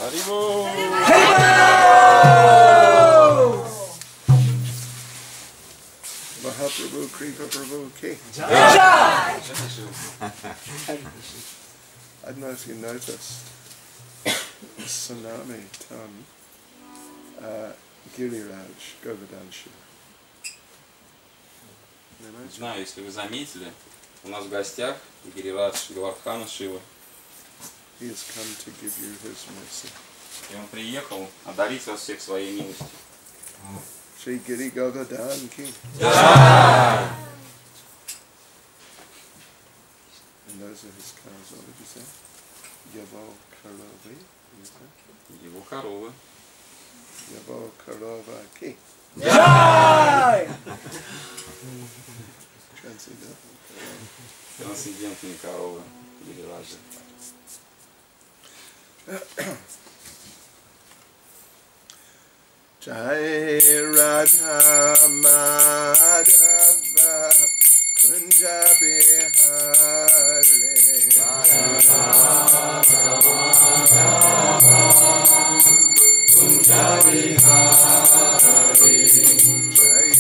Haribo! Haribo! Mahaprabhu, Kripa Prabhu, Ki. Jai! I don't know if you noticed, Tsunami Tam, Giriraj, Govardhan Shiva. Не знаю, если вы заметили, у нас в гостях Гирирадж Говардхана Шива. He has come to give you his mercy. И он приехал одарить вас всех своей милостью. Shri Giri Govardhan Ki. Jai! And those are his cows, what did you say? Yavo Karovi? Его коровы. Yavo Karova Ki. Jai! Трансцендентные коровы Гирираджа. Jai Radha Madhava Kunja Bihari. Jai Radha Madhava Kunja Bihari. Jai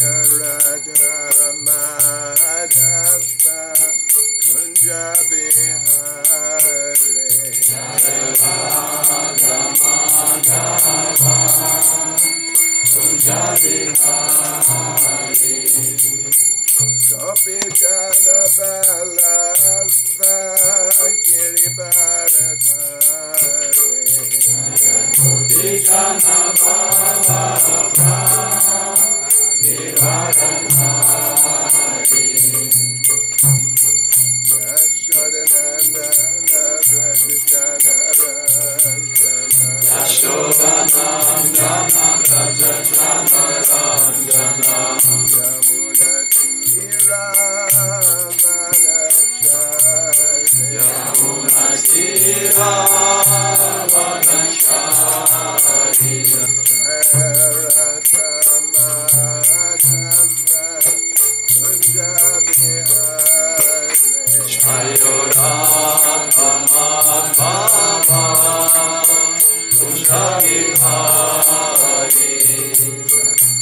Radha Madhava Kunja Bihari. Jai Radha Madhava Kunja Bihari. Gopi Jana Ballava Giribharadhari. Gopi Jana Ballava Giribharadhari. Yashodanandana Vrajajana Ranjana. Yashodanandana Vrajajana Ranjana. Yamuna Tira Vanachari. Yamuna Tira Vanachari. Jayarata Madhava Kunja Bihari. Jayarata Madhava Kunja Bihari.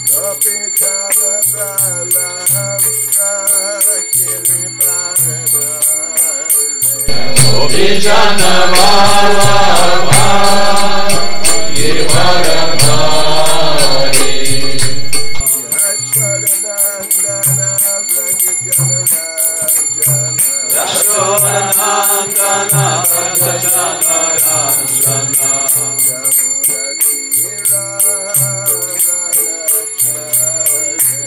Gopi Jana Ballava Giribharadhari. Gopi Jana Ballava Giribharadhari. Yashodanandana Vrajajana Ranjana. Yashodanandana Vrajajana Ranjana.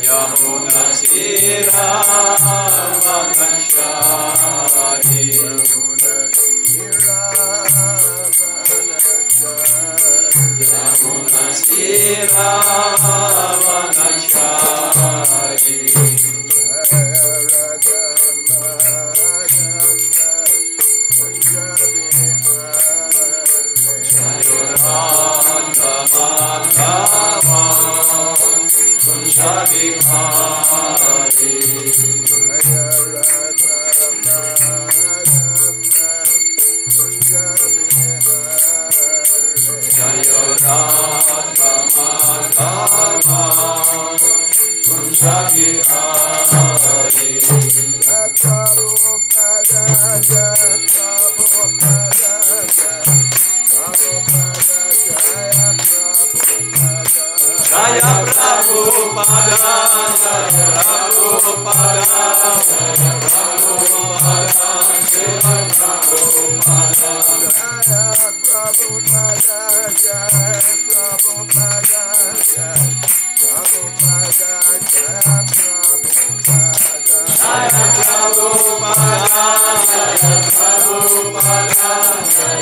Yamuna Tira Vanachari. Yamuna Tira Vanachari. Yamuna Tira Vanachari. Yamuna Tira Vanachari. Radha Madhava Kunja Bihari. Radha Madhava Kunja Bihari. Radha Madhava Kunja Bihari. Radha Madhava Kunja Bihari. Prabhupada Prabhupada Prabhupada Jaya Prabhupada Jaya Prabhupada Jaya Prabhupada Jaya Prabhupada Jaya Prabhupada Jaya Prabhupada Jaya Prabhupada Jaya Prabhupada Jaya Prabhupada Jaya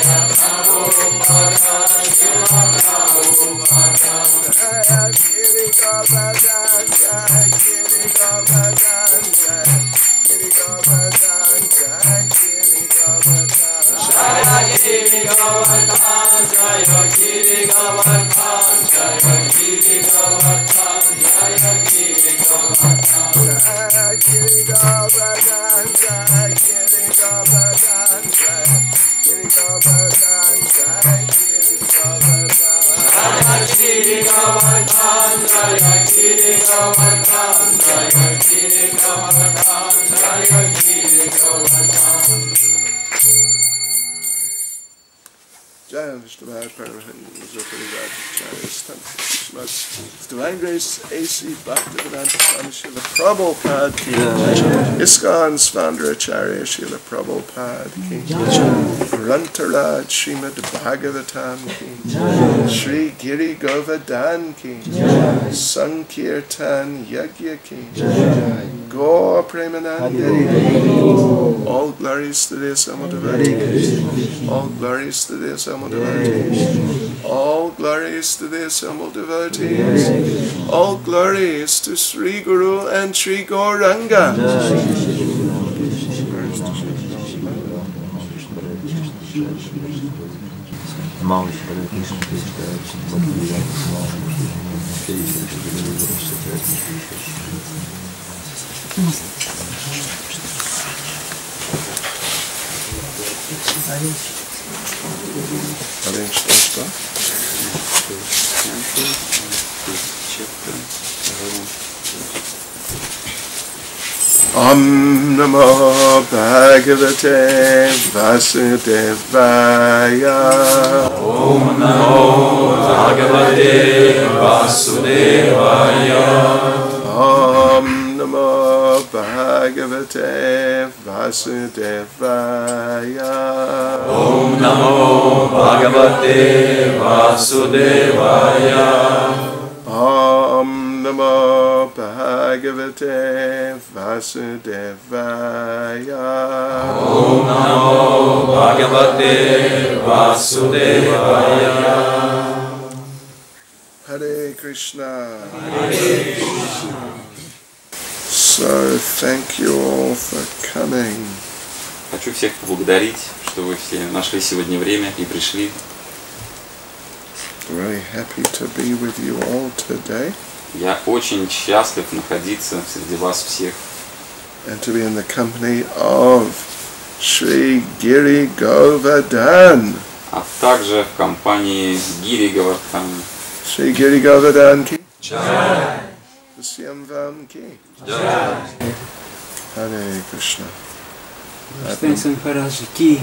Prabhupada Jaya Prabhupada Jaya Prabhupada Jaya Giri Govardhan Jaya Giri Govardhan Jaya Giri Govardhan Jaya Giri Govardhan Jaya Giri Govardhan Jaya Giri Govardhan Jaya Giri Govardhan Jaya Giri Govardhan Jaya Giri Govardhan Jaya Giri Govardhan Jaya Giri Govardhan Jaya Giri Govardhan Giri Govardhan, Jaya Giri Govardhan, Jaya Giri Govardhan, Jaya Giri Govardhan. Jaya Vishnubai Paramahan His Divine Grace A.C. Bhaktivedanta Swami Srila Prabhupada Ki ISKCON Svandaracharya Srila Prabhupada Ki Grantaraj Shrimad БхагаватамЕ Ki Shri Giri Govardhan Ki Sankirtan Yagya Ki Gaur Premanande. All glories to the assembled devotees. All glories to the assembled devotees. All glories to the assembled devotees. All glories to Sri Guru and Sri Gauranga. Om Namo Bhagavate Vasudevaya. Om Namo Bhagavate Vasudevaya. Om Namo Bhagavate Vasudevaya. Om Namo Bhagavate Vasudevaya. Om Namo Bhagavate Vasudevaya. Om Namo Bhagavate Vasudevaya. Hare Krishna. Hare Krishna. So thank you all for coming. Хочу всех поблагодарить, что вы все нашли сегодня время и пришли. Very happy to be with you all today. Я очень счастлив находиться среди вас всех. And to be in the company of Shri Giri Govardhan. А также в компании Гири Govardhan. Shri Giri Govardhan ki Jai. Syamvam ki Jai. Hare Krishna. Sankaraj ki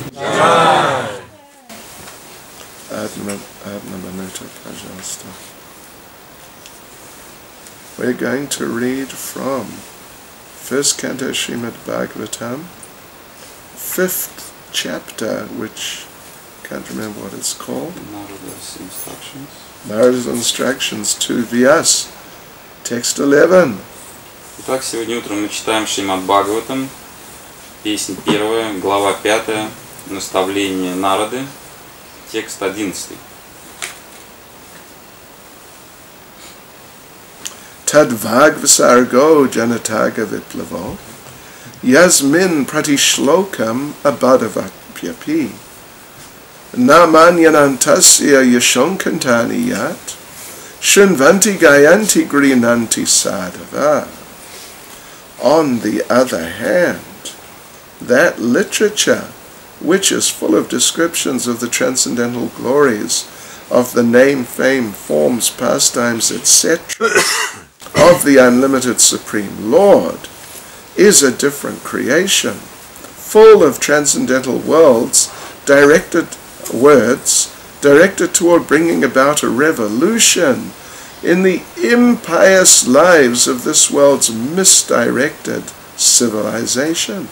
Adna Manuta Pajasta. We're going to read from first canto Shrimad Bhagavatam, 5th chapter, which I can't remember what it's called. Narada's instructions. Narada's instructions to Vyas, text 11. Итак, сегодня утром мы читаем Шримад Бхагаватам, песнь 1, глава 5, наставление Нарады, текст 11. Tadvagvasargo janataga viplavo yasmin pratishlokam abhadavapyapi namanyanantasya yashonkantani yat shrinvanti gayanti grinanti sadhava. On the other hand, that literature which is full of descriptions of the transcendental glories of the name, fame, forms, pastimes, etc., of the unlimited Supreme Lord, is a different creation, full of transcendental directed toward bringing about a revolution in the impious lives of this world's misdirected civilization.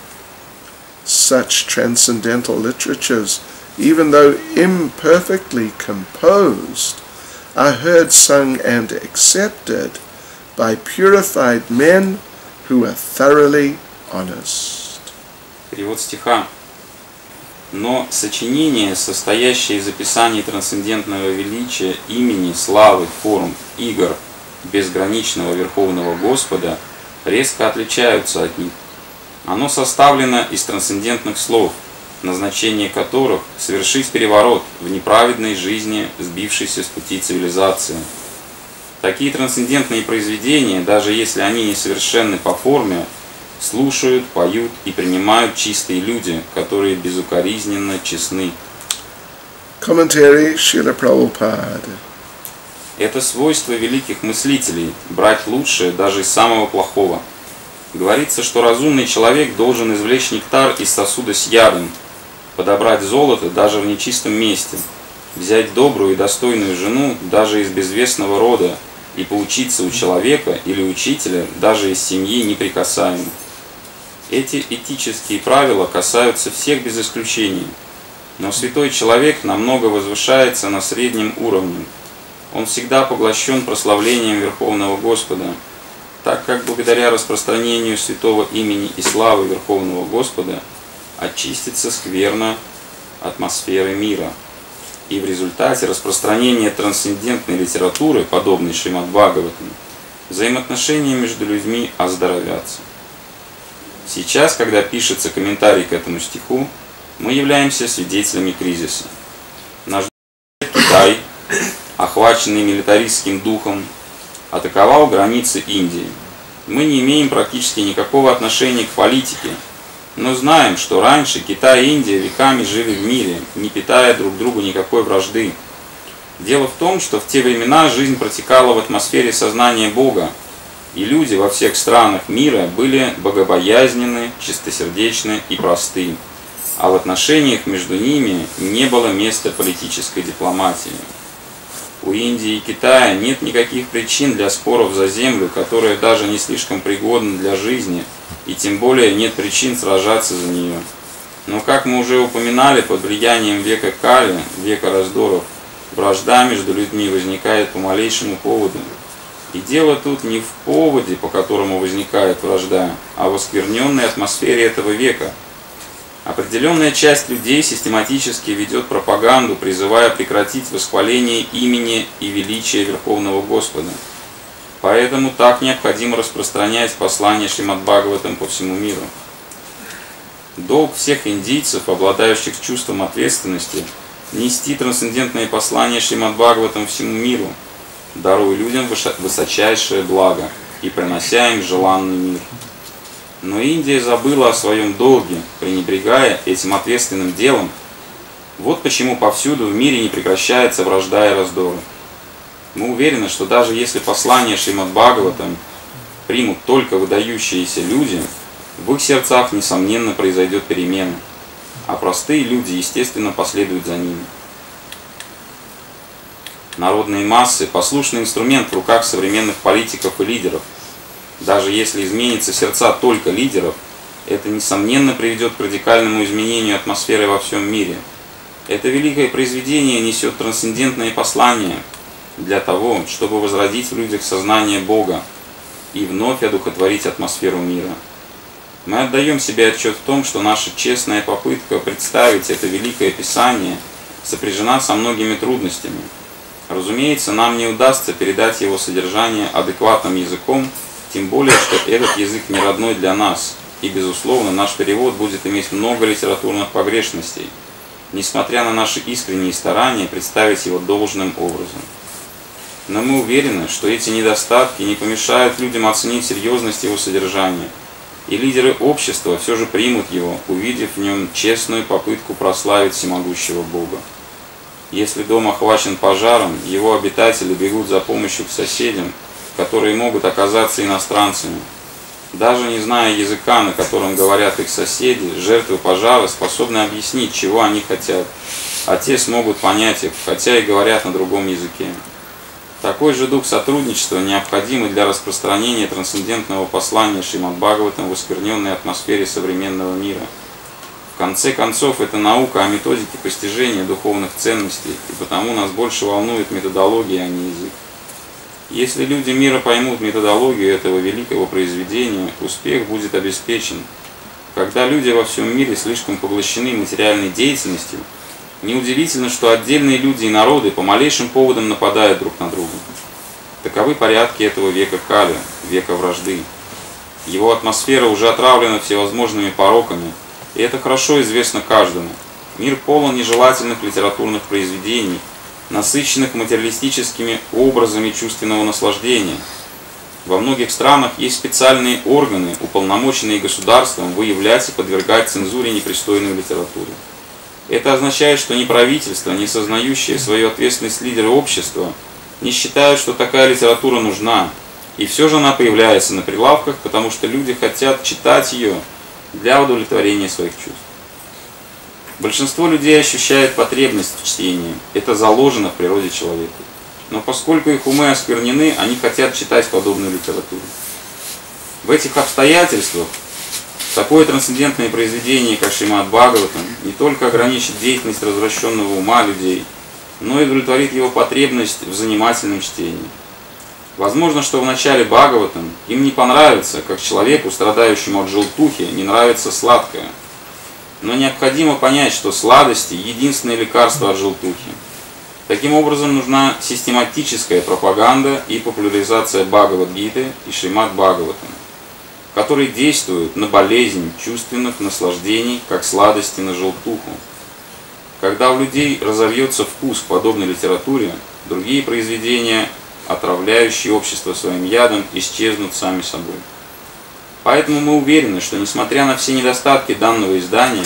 Such transcendental literatures, even though imperfectly composed, are heard, sung, and accepted by purified men who are thoroughly honest. Перевод стиха. Но сочинения, состоящие из описаний трансцендентного величия, имени, славы, форм, игр безграничного Верховного Господа, резко отличаются от них. Оно составлено из трансцендентных слов, назначение которых – совершить переворот в неправедной жизни сбившейся с пути цивилизации. Такие трансцендентные произведения, даже если они несовершенны по форме, слушают, поют и принимают чистые люди, которые безукоризненно честны. Commentary Srila Prabhupada. Это свойство великих мыслителей – брать лучшее даже из самого плохого. Говорится, что разумный человек должен извлечь нектар из сосуда с ядом, подобрать золото даже в нечистом месте, взять добрую и достойную жену даже из безвестного рода и поучиться у человека или учителя даже из семьи неприкасаемых. Эти этические правила касаются всех без исключения, но святой человек намного возвышается на среднем уровне. Он всегда поглощен прославлением Верховного Господа, так как благодаря распространению святого имени и славы Верховного Господа очистится скверна атмосферы мира. И в результате распространения трансцендентной литературы, подобной Шримад БхагаватамЕ, взаимоотношения между людьми оздоровятся. Сейчас, когда пишется комментарий к этому стиху, мы являемся свидетелями кризиса. Наш Китай, охваченный милитаристским духом, атаковал границы Индии. Мы не имеем практически никакого отношения к политике, но знаем, что раньше Китай и Индия веками жили в мире, не питая друг другу никакой вражды. Дело в том, что в те времена жизнь протекала в атмосфере сознания Бога, и люди во всех странах мира были богобоязненны, чистосердечны и просты, а в отношениях между ними не было места политической дипломатии. У Индии и Китая нет никаких причин для споров за землю, которая даже не слишком пригодна для жизни, и тем более нет причин сражаться за нее. Но, как мы уже упоминали, под влиянием века Кали, века раздоров, вражда между людьми возникает по малейшему поводу. И дело тут не в поводе, по которому возникает вражда, а в оскверненной атмосфере этого века. Определенная часть людей систематически ведет пропаганду, призывая прекратить восхваление имени и величия Верховного Господа. Поэтому так необходимо распространять послание Шримад БхагаватамЕ по всему миру. Долг всех индийцев, обладающих чувством ответственности, нести трансцендентное послание Шримад БхагаватамЕ всему миру, даруя людям высочайшее благо и принося им желанный мир. Но Индия забыла о своем долге, пренебрегая этим ответственным делом. Вот почему повсюду в мире не прекращается вражда и раздоры. Мы уверены, что даже если послание Шримад БхагаватамЕ примут только выдающиеся люди, в их сердцах, несомненно, произойдет перемена, а простые люди, естественно, последуют за ними. Народные массы – послушный инструмент в руках современных политиков и лидеров. Даже если изменятся сердца только лидеров, это, несомненно, приведет к радикальному изменению атмосферы во всем мире. Это великое произведение несет трансцендентное послание для того, чтобы возродить в людях сознание Бога и вновь одухотворить атмосферу мира. Мы отдаем себе отчет в том, что наша честная попытка представить это великое писание сопряжена со многими трудностями. Разумеется, нам не удастся передать его содержание адекватным языком, тем более, что этот язык не родной для нас, и, безусловно, наш перевод будет иметь много литературных погрешностей, несмотря на наши искренние старания представить его должным образом. Но мы уверены, что эти недостатки не помешают людям оценить серьезность его содержания, и лидеры общества все же примут его, увидев в нем честную попытку прославить всемогущего Бога. Если дом охвачен пожаром, его обитатели бегут за помощью к соседям, которые могут оказаться иностранцами. Даже не зная языка, на котором говорят их соседи, жертвы пожара способны объяснить, чего они хотят, а те смогут понять их, хотя и говорят на другом языке. Такой же дух сотрудничества необходимый для распространения трансцендентного послания Шримад БхагаватамЕ в оскверненной атмосфере современного мира. В конце концов, это наука о методике постижения духовных ценностей, и потому нас больше волнует методология, а не язык. Если люди мира поймут методологию этого великого произведения, успех будет обеспечен. Когда люди во всем мире слишком поглощены материальной деятельностью, неудивительно, что отдельные люди и народы по малейшим поводам нападают друг на друга. Таковы порядки этого века Кали, века вражды. Его атмосфера уже отравлена всевозможными пороками, и это хорошо известно каждому. Мир полон нежелательных литературных произведений, насыщенных материалистическими образами чувственного наслаждения. Во многих странах есть специальные органы, уполномоченные государством выявлять и подвергать цензуре непристойную литературу. Это означает, что ни правительство, ни сознающие свою ответственность лидеры общества не считают, что такая литература нужна, и все же она появляется на прилавках, потому что люди хотят читать ее для удовлетворения своих чувств. Большинство людей ощущает потребность в чтении, это заложено в природе человека. Но поскольку их умы осквернены, они хотят читать подобную литературу. В этих обстоятельствах такое трансцендентное произведение, как Шримад БхагаватамЕ, не только ограничит деятельность развращенного ума людей, но и удовлетворит его потребность в занимательном чтении. Возможно, что в начале Бхагаватам им не понравится, как человеку, страдающему от желтухи, не нравится сладкое. Но необходимо понять, что сладости – единственное лекарство от желтухи. Таким образом, нужна систематическая пропаганда и популяризация Бхагавад-гиты и Шримад БхагаватамЕ, которые действуют на болезнь чувственных наслаждений, как сладости на желтуху. Когда у людей разовьется вкус к подобной литературе, другие произведения, отравляющие общество своим ядом, исчезнут сами собой. Поэтому мы уверены, что несмотря на все недостатки данного издания,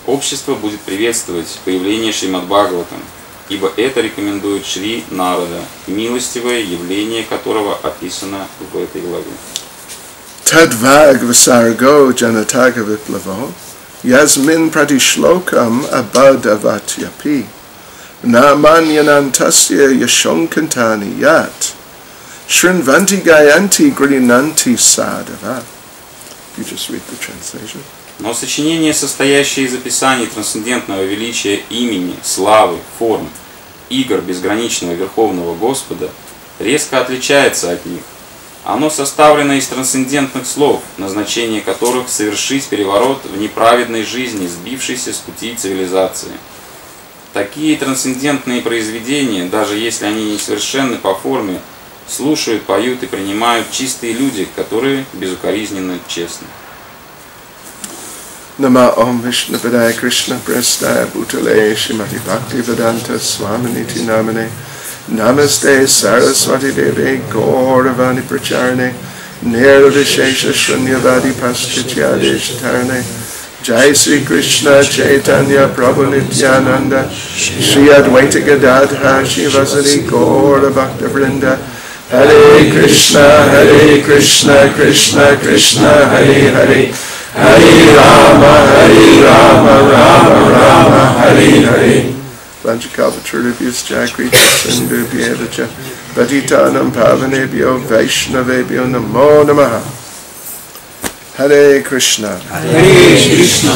общество будет приветствовать появление Шримад БхагаватамЕ, ибо это рекомендует Шри Нарада, милостивое явление которого описано в этой главе. Tadvag vasargo janataga viplavo yasmin pratishlokam abhadavatyapi namanyanantasya yashonkantani yat shrinvanti gayanti grinanti sadava. You just read the translation. Но сочинение, состоящее из описаний трансцендентного величия имени, славы, форм, игр безграничного Верховного Господа, резко отличается от них. Оно составлено из трансцендентных слов, назначение которых совершить переворот в неправедной жизни, сбившейся с пути цивилизации. Такие трансцендентные произведения, даже если они несовершенны по форме, слушают, поют и принимают чистые люди, которые безукоризненно честны. Nama Om Vishnu Padaya Krishna Prestaya Bhutale Shrimati Bhakti Vedanta Swaminiti Namane Namaste Saraswati Devi Gauravani Pracharane Nirvishesha Shrunyavadi Paschachyadesh Tarane Jai Sri Krishna Chaitanya Prabhu Nityananda Shri Advaita Gadadha Shivasari Gaura Bhakta Vrinda Hare Krishna Krishna Krishna Hare Hare Hare Rama, Rama Rama, Hare Hare. Vanchakalpatarubhyas Jagrita Sindhubhyevacha Patitanam Pavanebhyo Vaishnavebhyo Namo Namaha. Hare Krishna. Hare Krishna.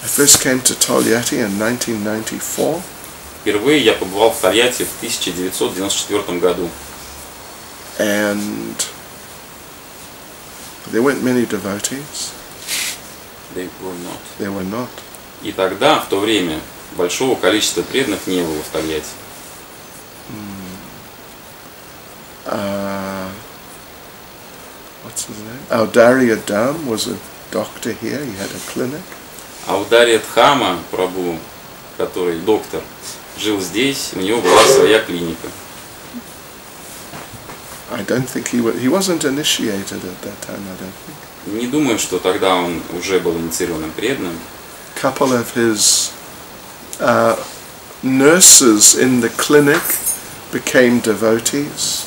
I first came to Tolyatti in 1994. Впервые я побывал в Тольятти в 1994 году. And there weren't many devotees. They were not. There were not. И тогда, в то время, большого количества преданных не было в Тольятти. What's his name? Audarya Dham was a doctor here. He had a clinic. Аударья Дхама Прабху, который доктор, жил здесь, у него была своя клиника. I don't think he wasn't initiated at that time, I don't think. Не думаю, что тогда он уже был инициированным преданным. A couple of his nurses in the clinic became devotees.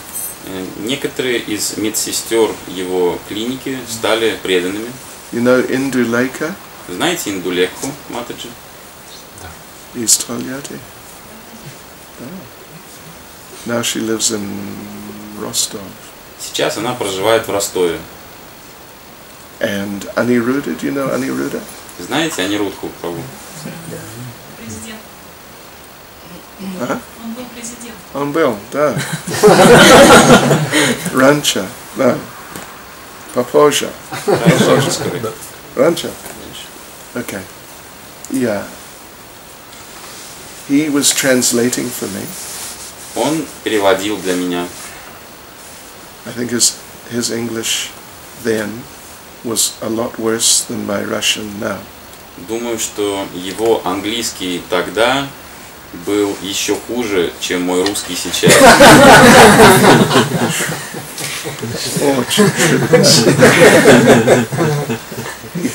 Некоторые из медсестер его клиники стали преданными. You know Indulekha? Знаете Индулекху, Матаджи? East Tolyatti. Oh. Now she lives in Rostov. Сейчас она проживает в Ростове. And Aniruddha, do you know Aniruddha? Знаете Анирудху Прабху? Президент. А? Он был президент. Он был, да. Раньше, да. Попозже. Раньше? Okay. Yeah. He was translating for me. Он переводил для меня. I think his English then was a lot worse than my Russian now. Думаю, что его английский тогда был еще хуже, чем мой русский сейчас. Очень.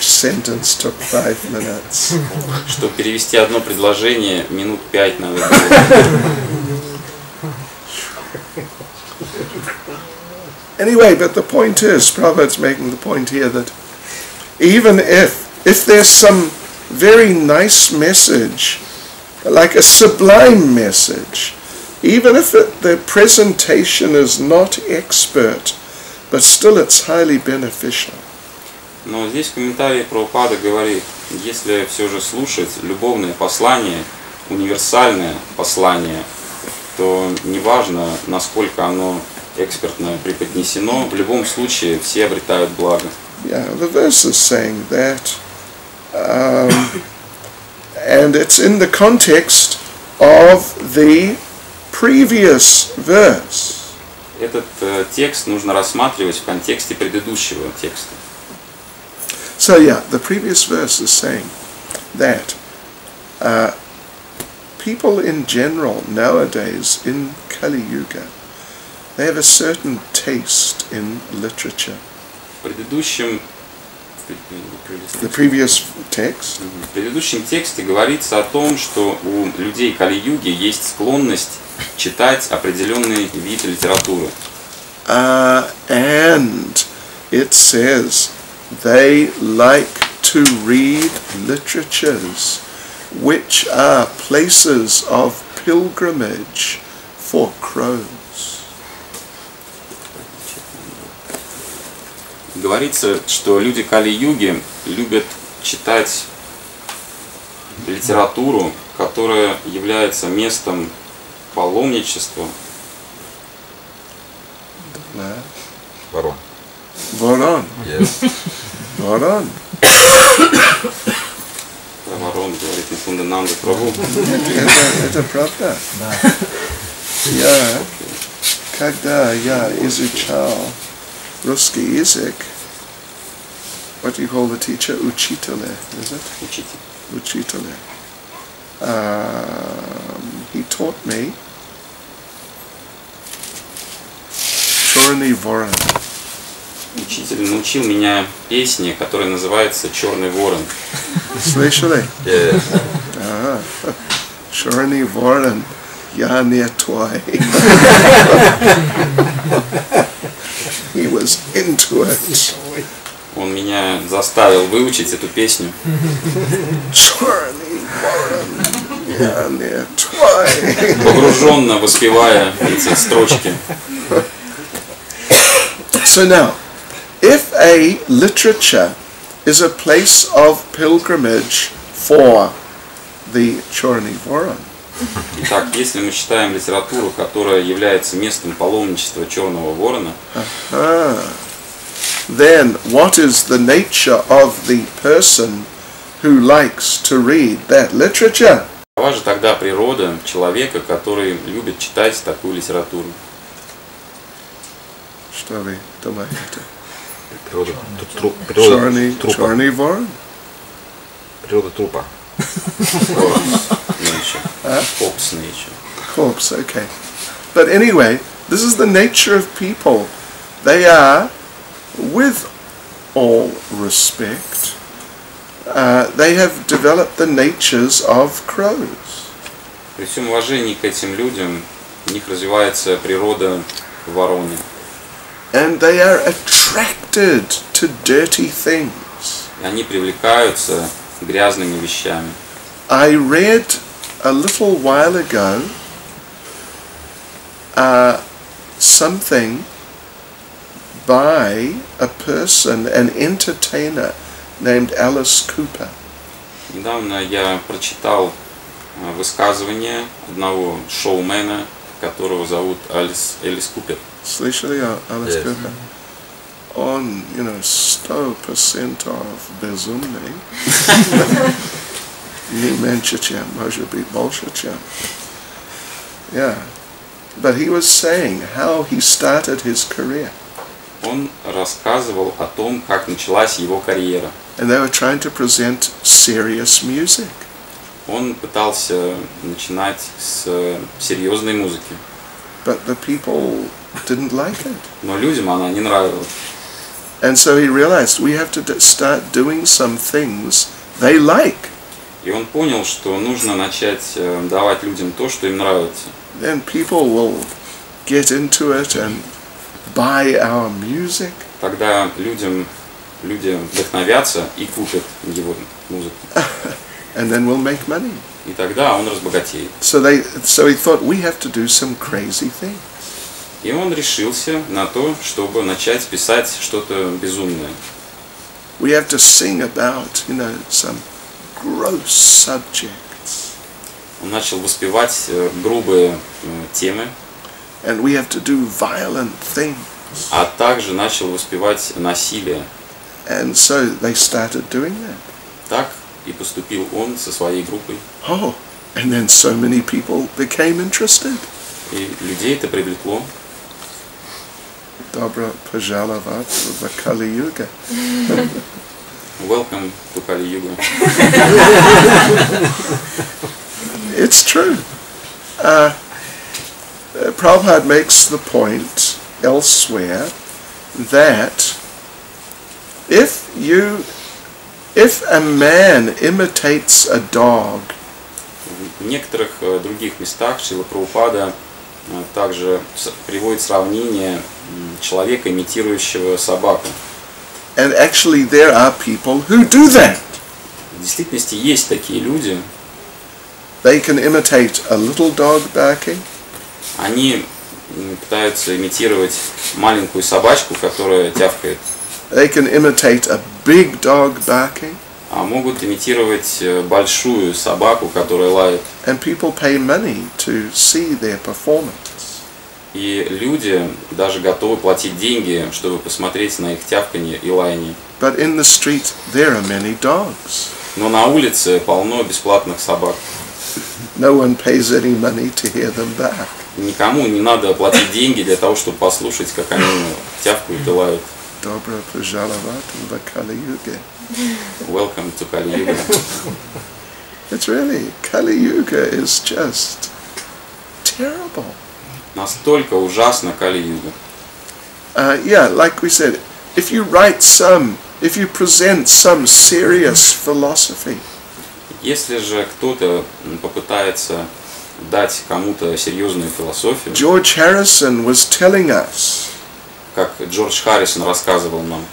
each sentence took 5 minutes. Чтобы перевести одно предложение, минут 5 надо. Anyway, but the point is, Prabhupada's making the point here that even if there's some very nice message, like a sublime message, even if the presentation is not expert, but still it's highly beneficial. Но здесь в комментарии Прабхупада говорит, если все же слушать любовное послание, универсальное послание, то неважно, насколько оно экспертно преподнесено, в любом случае все обретают благо. Yeah, the verse is saying that, and it's in the context of the previous verse. Этот текст нужно рассматривать в контексте предыдущего текста. So yeah, the previous verse is saying that people in general nowadays in Kali Yuga, they have a certain taste in literature. В предыдущем тексте говорится о том, что у людей Кали-юги есть склонность читать определенный вид литературы. And it says they like to read literatures which are places of pilgrimage for crows. Говорится, что люди Кали-юги любят читать литературу, которая является местом паломничества. Ворон. Ворон. Yes. Ворон. Про ворон говорит Мукундананда Прабху. Это правда. Я, когда я изучал русский язык, what do you call the teacher? Учителя, is it? Учитель. Учителя. He taught me Черный ворон. Учитель научил меня песне, которая называется «Черный ворон». Слышали? Yes. Черный ворон, я не твой. He was into it. Он меня заставил выучить эту песню. Черный ворон, я не твой. Погруженно воспевая эти строчки. So now, if a literature is a place of pilgrimage for the Черный ворон, Итак, если мы читаем литературу, которая является местом паломничества черного ворона, then what is the nature of the person who likes to read that literature? какова же тогда природа человека, который любит читать такую литературу? Что вы думаете? Природа трупа. Черный ворон? Природа трупа. Corpse nature. Corpse, okay. But anyway, this is the nature of people. They are, with all respect, they have developed the natures of crows. При всем уважении к этим людям, у них развивается природа вороны. And they are attracted to dirty things. И они привлекаются грязными вещами. I read a little while ago something by a person, an entertainer named Alice Cooper. Недавно я прочитал высказывание одного шоумена, которого зовут Элис Купер. Слышали о Alice Yes. Cooper? Он, 100% безумный. Не меньше, чем, может быть, больше, чем. Yeah. But he was saying how he started his career. Он рассказывал о том, как началась его карьера. And they were trying to present serious music. Он пытался начинать с серьезной музыки, But the people didn't like it. но людям она не нравилась. And so he realized we have to start doing some things they like. И он понял, что нужно начать давать людям то, что им нравится. Then people will get into it and buy our music. Тогда люди вдохновятся и купят его музыку. And then we'll make money. И тогда он разбогатеет. So he thought we have to do some crazy things. И он решился на то, чтобы начать писать что-то безумное. We have to sing about, some gross subjects. Он начал воспевать грубые темы, And we have to do violent things. а также начал воспевать насилие. And so they started doing that. Так и поступил он со своей группой. Oh, and then so many people became interested. И людей это привлекло. Добро пожаловать в Кали-юга. Welcome to Kali Yuga. It's true. Prabhupada makes the point elsewhere that if a man imitates a dog, В некоторых других местах Шрила Прабхупада также приводит сравнение человека, имитирующего собаку. and actually there are people who do that. В действительности есть такие люди, They can imitate a little dog barking, они пытаются имитировать маленькую собачку, которая тявкает, they can imitate a big dog barking, а могут имитировать большую собаку, которая лает. and people pay money to see their performance. И люди даже готовы платить деньги, чтобы посмотреть на их тявканье и лаяние. But in the street there are many dogs. Но на улице полно бесплатных собак. No one pays any money to hear them bark. Никому не надо платить деньги для того, чтобы послушать, как они тявкают и лают. Добро пожаловать в Кали-юга. Welcome to Kali Yuga. It's really, Kali-yuga is just terrible. Настолько ужасно Кали-юга. Yeah, like we said, if you present some serious philosophy, Если же кто-то попытается дать кому-то серьезную философию, George Harrison was telling us, как Джордж Харрисон рассказывал нам,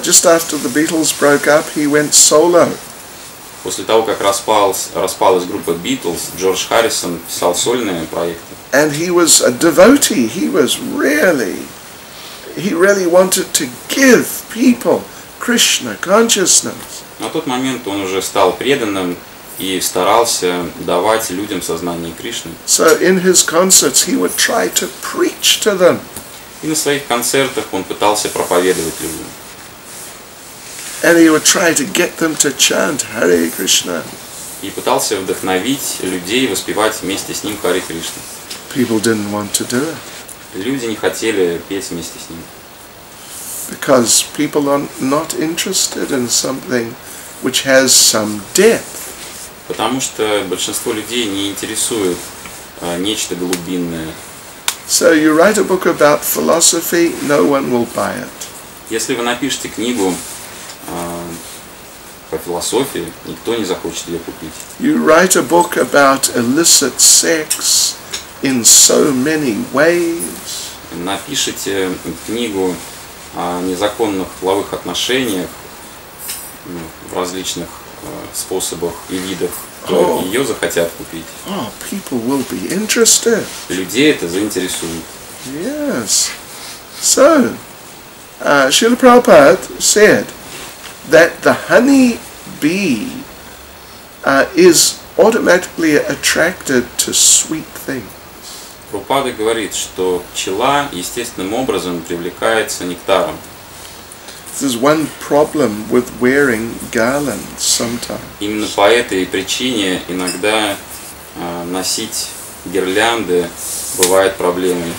just after the Beatles broke up, he went solo. после того, как распалась группа Beatles, Джордж Харрисон писал сольные проекты. And he was a devotee. He really wanted to give people Krishna consciousness. На тот момент он уже стал преданным и старался давать людям сознание Кришны. So in his concerts he would try to preach to them. И на своих концертах он пытался проповедовать людям. And he would try to get them to chant Hare Krishna. И пытался вдохновить людей воспевать вместе с ним Харе Кришна. People didn't want to do it Люди не хотели петь вместе с ним. because people are not interested in something which has some depth. Потому что большинство людей не интересует нечто глубинное. So you write a book about philosophy, no one will buy it. Если вы напишете книгу по философии, никто не захочет ее купить. You write a book about illicit sex in so many ways. Напишите книгу о незаконных половых отношениях в различных способах и видах, то ее захотят купить. Oh, people will be interested. Людей это заинтересует. Yes. So, Srila Prabhupada said that the honey bee is automatically attracted to sweet things. Прабхупада говорит, что пчела естественным образом привлекается нектаром. There's one problem with wearing garlands sometimes. Именно по этой причине иногда носить гирлянды бывает проблемой.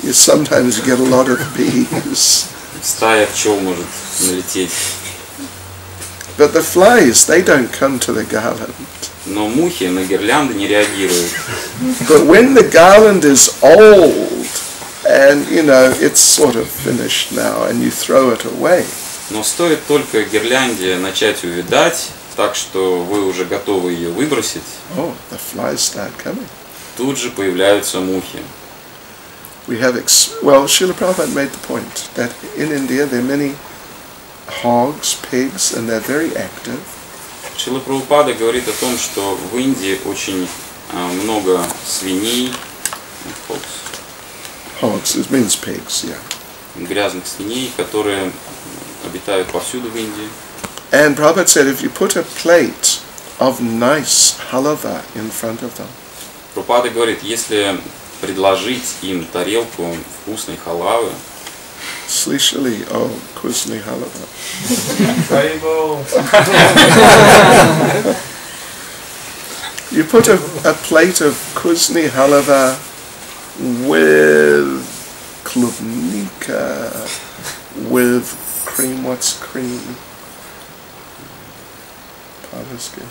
You sometimes get a lot of bees. Стая пчел может налететь. But the flies, they don't come to the garland. Но мухи на гирлянды не реагируют. But when the garland is old and you know it's sort of finished now, and you throw it away. Но стоит только гирлянде начать увядать, так что вы уже готовы ее выбросить, Oh, the flies start coming. тут же появляются мухи. We have, well, Srila Prabhupada made the point that in India there are many hogs, pigs, and they're very active. Шрила Прабхупада говорит о том, что в Индии очень много свиней, Hogs, it means pigs, yeah. грязных свиней, которые обитают повсюду в Индии. And Prabhupada said if you put a plate of nice halava in front of them, Прабхупада говорит, если предложить им тарелку вкусной халавы, слышали о вкусной халава? You put a plate of kusni halava with klubnika, with cream, what's cream? Palaski.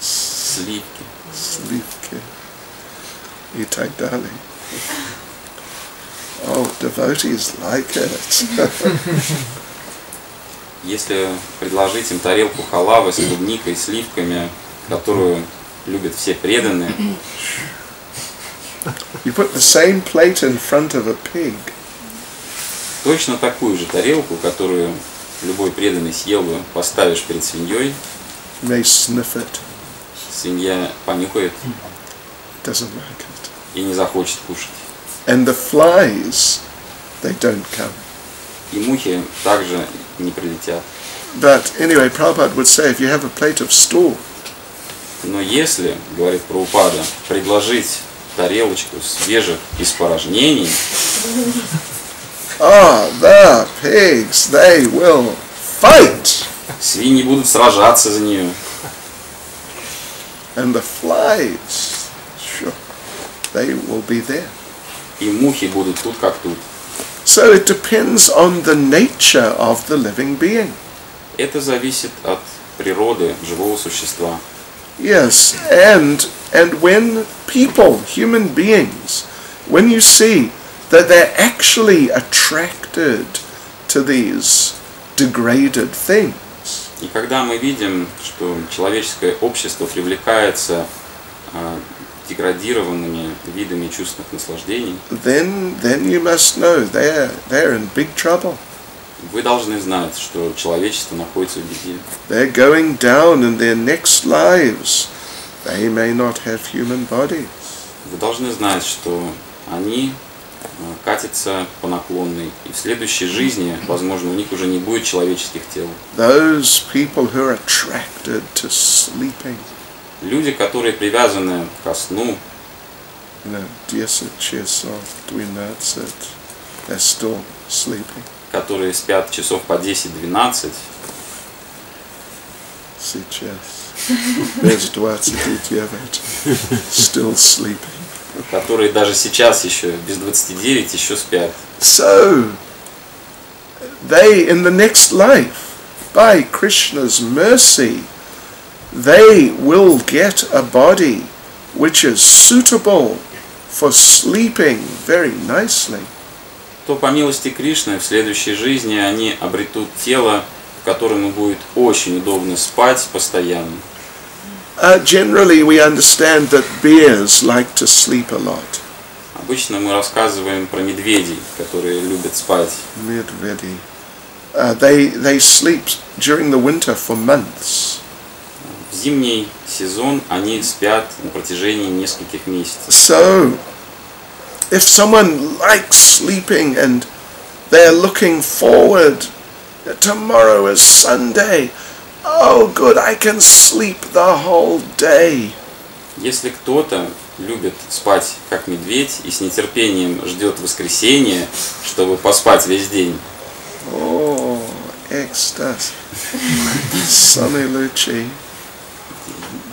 сливки. Sливki. И так далее. Oh, devotees like it. Если предложить им тарелку халавы с клубникой и сливками, которую любят все преданные, You put the same plate in front of a pig, точно такую же тарелку, которую любой преданный съел бы, поставишь перед свиньей, may sniff it, свинья понюхает doesn't like it. и не захочет кушать. And the flies, they don't come. И мухи также не прилетят. But anyway, Prabhupada would say if you have a plate of stool, Но если, говорит Прабхупада, предложить тарелочку свежих испорожнений, the pigs, they will fight. свиньи будут сражаться за нее. And the flies, sure, they will be there. И мухи будут тут как тут. So it depends on the nature of the living being. Это зависит от природы живого существа. Yes, and when people, human beings, when you see that they're actually attracted to these degraded things, И когда мы видим, что человеческое общество привлекается деградированными видами чувственных наслаждений, then you must know they're in big trouble. вы должны знать, что человечество находится в беде. They're going down in their next lives. They may not have human bodies. Вы должны знать, что они катятся по наклонной, и в следующей жизни, возможно, у них уже не будет человеческих тел. Those people who are attracted to sleeping. Люди, которые привязаны ко сну, 10 часов, 12, they're still sleeping. которые спят часов по 10-12, Сейчас. Без 29, still sleeping. которые даже сейчас еще, без 29, еще спят. So, they, in the next life, by Krishna's mercy, they will get a body which is suitable for sleeping very nicely. То по милости Кришны в следующей жизни они обретут тело, в котором им будет очень удобно спать постоянно. Generally, we understand that bears like to sleep a lot. Обычно мы рассказываем про медведей, которые любят спать. Medvedi. They sleep during the winter for months. В зимний сезон они спят на протяжении нескольких месяцев. So, if someone likes sleeping and they're looking forward, tomorrow is Sunday, oh good, I can sleep the whole day. Если кто-то любит спать как медведь и с нетерпением ждет воскресенья, чтобы поспать весь день, Oh, ecstasy. Sunny Luci.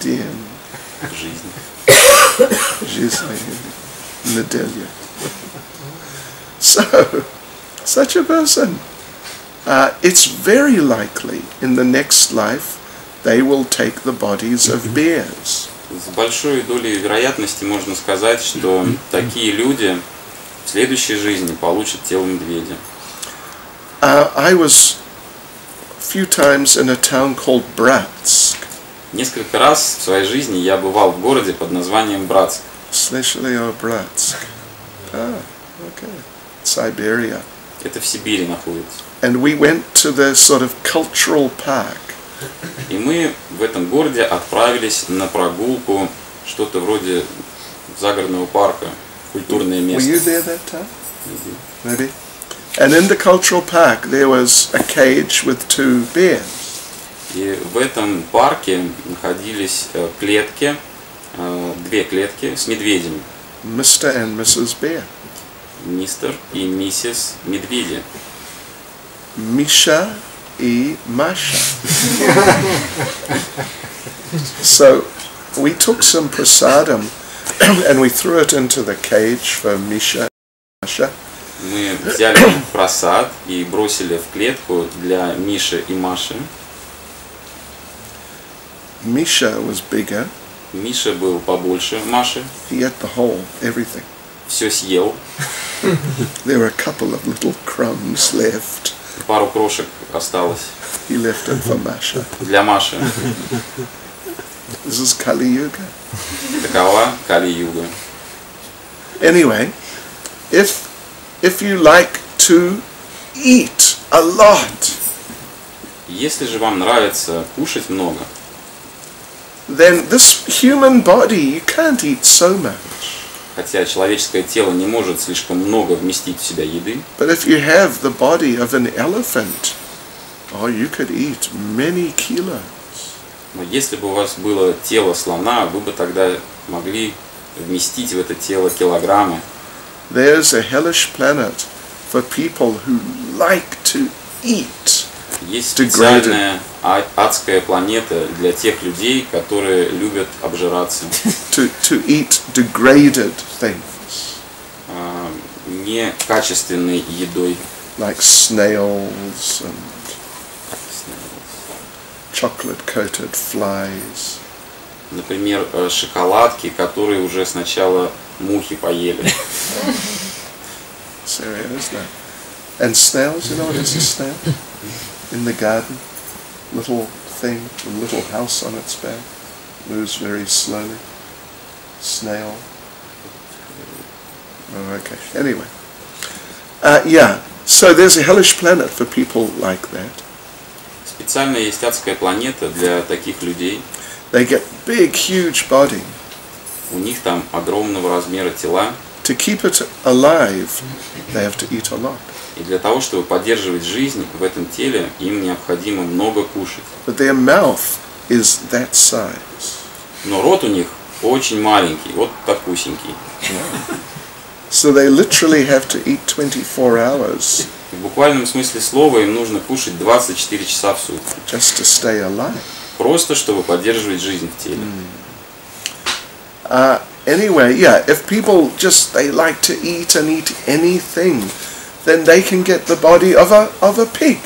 День. жизнь. Жизни. Неделя. So, such a person, it's very likely in the next life they will take the bodies of bears. С большой долей вероятности можно сказать, что такие люди в следующей жизни получат тело медведя. I was a few times in a town called Bratsk. Несколько раз в своей жизни я бывал в городе под названием Братск. Слышали о Братск? Okay. Siberia. Это в Сибири находится. And we went to the sort of cultural park. И мы в этом городе отправились на прогулку, что-то вроде загородного парка, культурное Were место. you there that time? Maybe. And in the cultural park there was a cage with 2 bears. И в этом парке находились клетки, 2 клетки с медведями. Mr. and Mrs. Bear. Мистер и миссис медведи. Misha и Masha. So we took some prasadam and we threw it into the cage for Misha and Masha. Мы взяли просад и бросили в клетку для Миши и Маши. Misha was bigger. Миша был побольше Маши. He ate the whole, everything. Все съел. There were a couple of little crumbs left. Пару крошек осталось He left it for Masha. для Маши. This is Kali Yuga. Такова Кали-юга. Anyway, if you like to eat a lot, Если же вам нравится кушать много, then this human body, you can't eat so much. хотя человеческое тело не может слишком много вместить в себя еды, But if you have the body of an elephant, oh, you could eat many kilos. но если бы у вас было тело слона, вы бы тогда могли вместить в это тело килограммы. There's a hellish planet for people who like to eat. Есть специальная адская планета для тех людей, которые любят обжираться. To eat degraded things, Некачественной едой. like snails and chocolate-coated flies. Например, шоколадки, которые уже сначала мухи поели. Seriously. And snails, you know what is a snail? In the garden, little thing, a little house on its back, moves very slowly. Snail. Oh, okay. Anyway. Yeah. So there's a hellish planet for people like that. Специально есть адская планета для таких людей. They get big, huge body. У них там огромного размера тела. To keep it alive, they have to eat a lot. И для того, чтобы поддерживать жизнь в этом теле, им необходимо много кушать. But their mouth is that size. Но рот у них очень маленький, вот такусенький. So they literally have to eat 24 hours В буквальном смысле слова им нужно кушать 24 часа в сутки. just to stay alive. Просто чтобы поддерживать жизнь в теле. Anyway, yeah, if people just, they like to eat and eat anything, then they can get the body of a pig.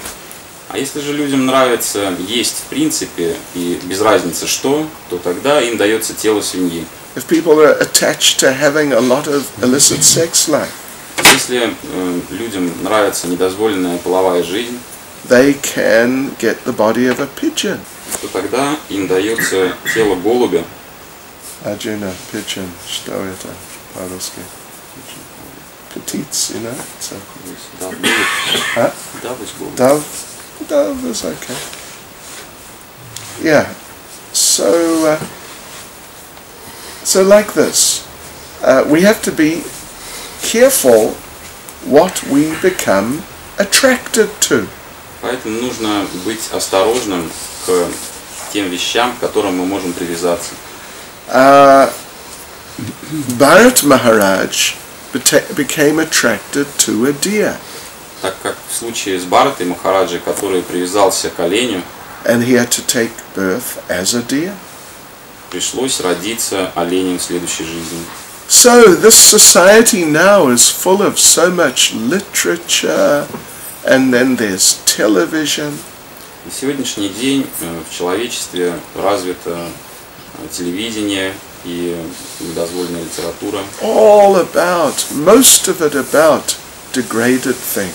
А если же людям нравится есть в принципе и без разницы что, то тогда им дается тело свиньи. If people are attached to having a lot of illicit sex life, Если людям нравится недозволенная половая жизнь, they can get the body of a pigeon. то тогда им дается тело голубя. Arjuna, pigeon, что это по-русски? Petites, you know? So, huh? Dove? Dove is okay. Yeah. So like this, we have to be careful what we become attracted to. Поэтому нужно быть осторожным к тем вещам, к которым мы можем привязаться. Bharat Maharaj became attracted to a deer. Так как в случае с Бхаратой Махараджи, который привязался к оленю, And he had to take birth as a deer. пришлось родиться оленем в следующей жизни. So this society now is full of so much literature, and then there's television. И сегодняшний день в человечестве развита телевидение и недозволенная литература. All about, most of it about degraded things.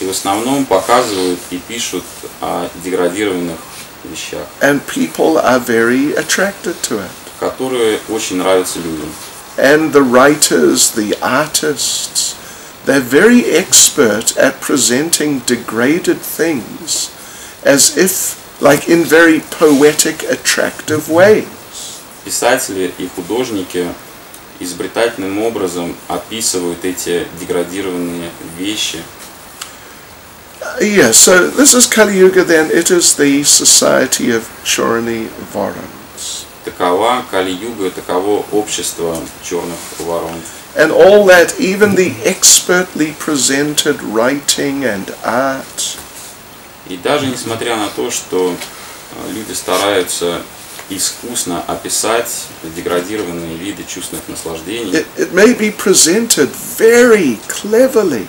И в основном показывают и пишут о деградированных вещах, And people are very attracted to it. которые очень нравятся людям. And the writers, the artists, they're very expert at presenting degraded things as if, like in very poetic, attractive ways. Писатели и художники изобретательным образом описывают эти деградированные вещи. Yeah, so this is Kali Yuga then, it is the society of Chorani Varans. Такова Кали-юга, таково общество черных ворон. And all that, even the expertly presented writing and art, И даже несмотря на то, что люди стараются искусно описать деградированные виды чувственных наслаждений, it may be presented very cleverly,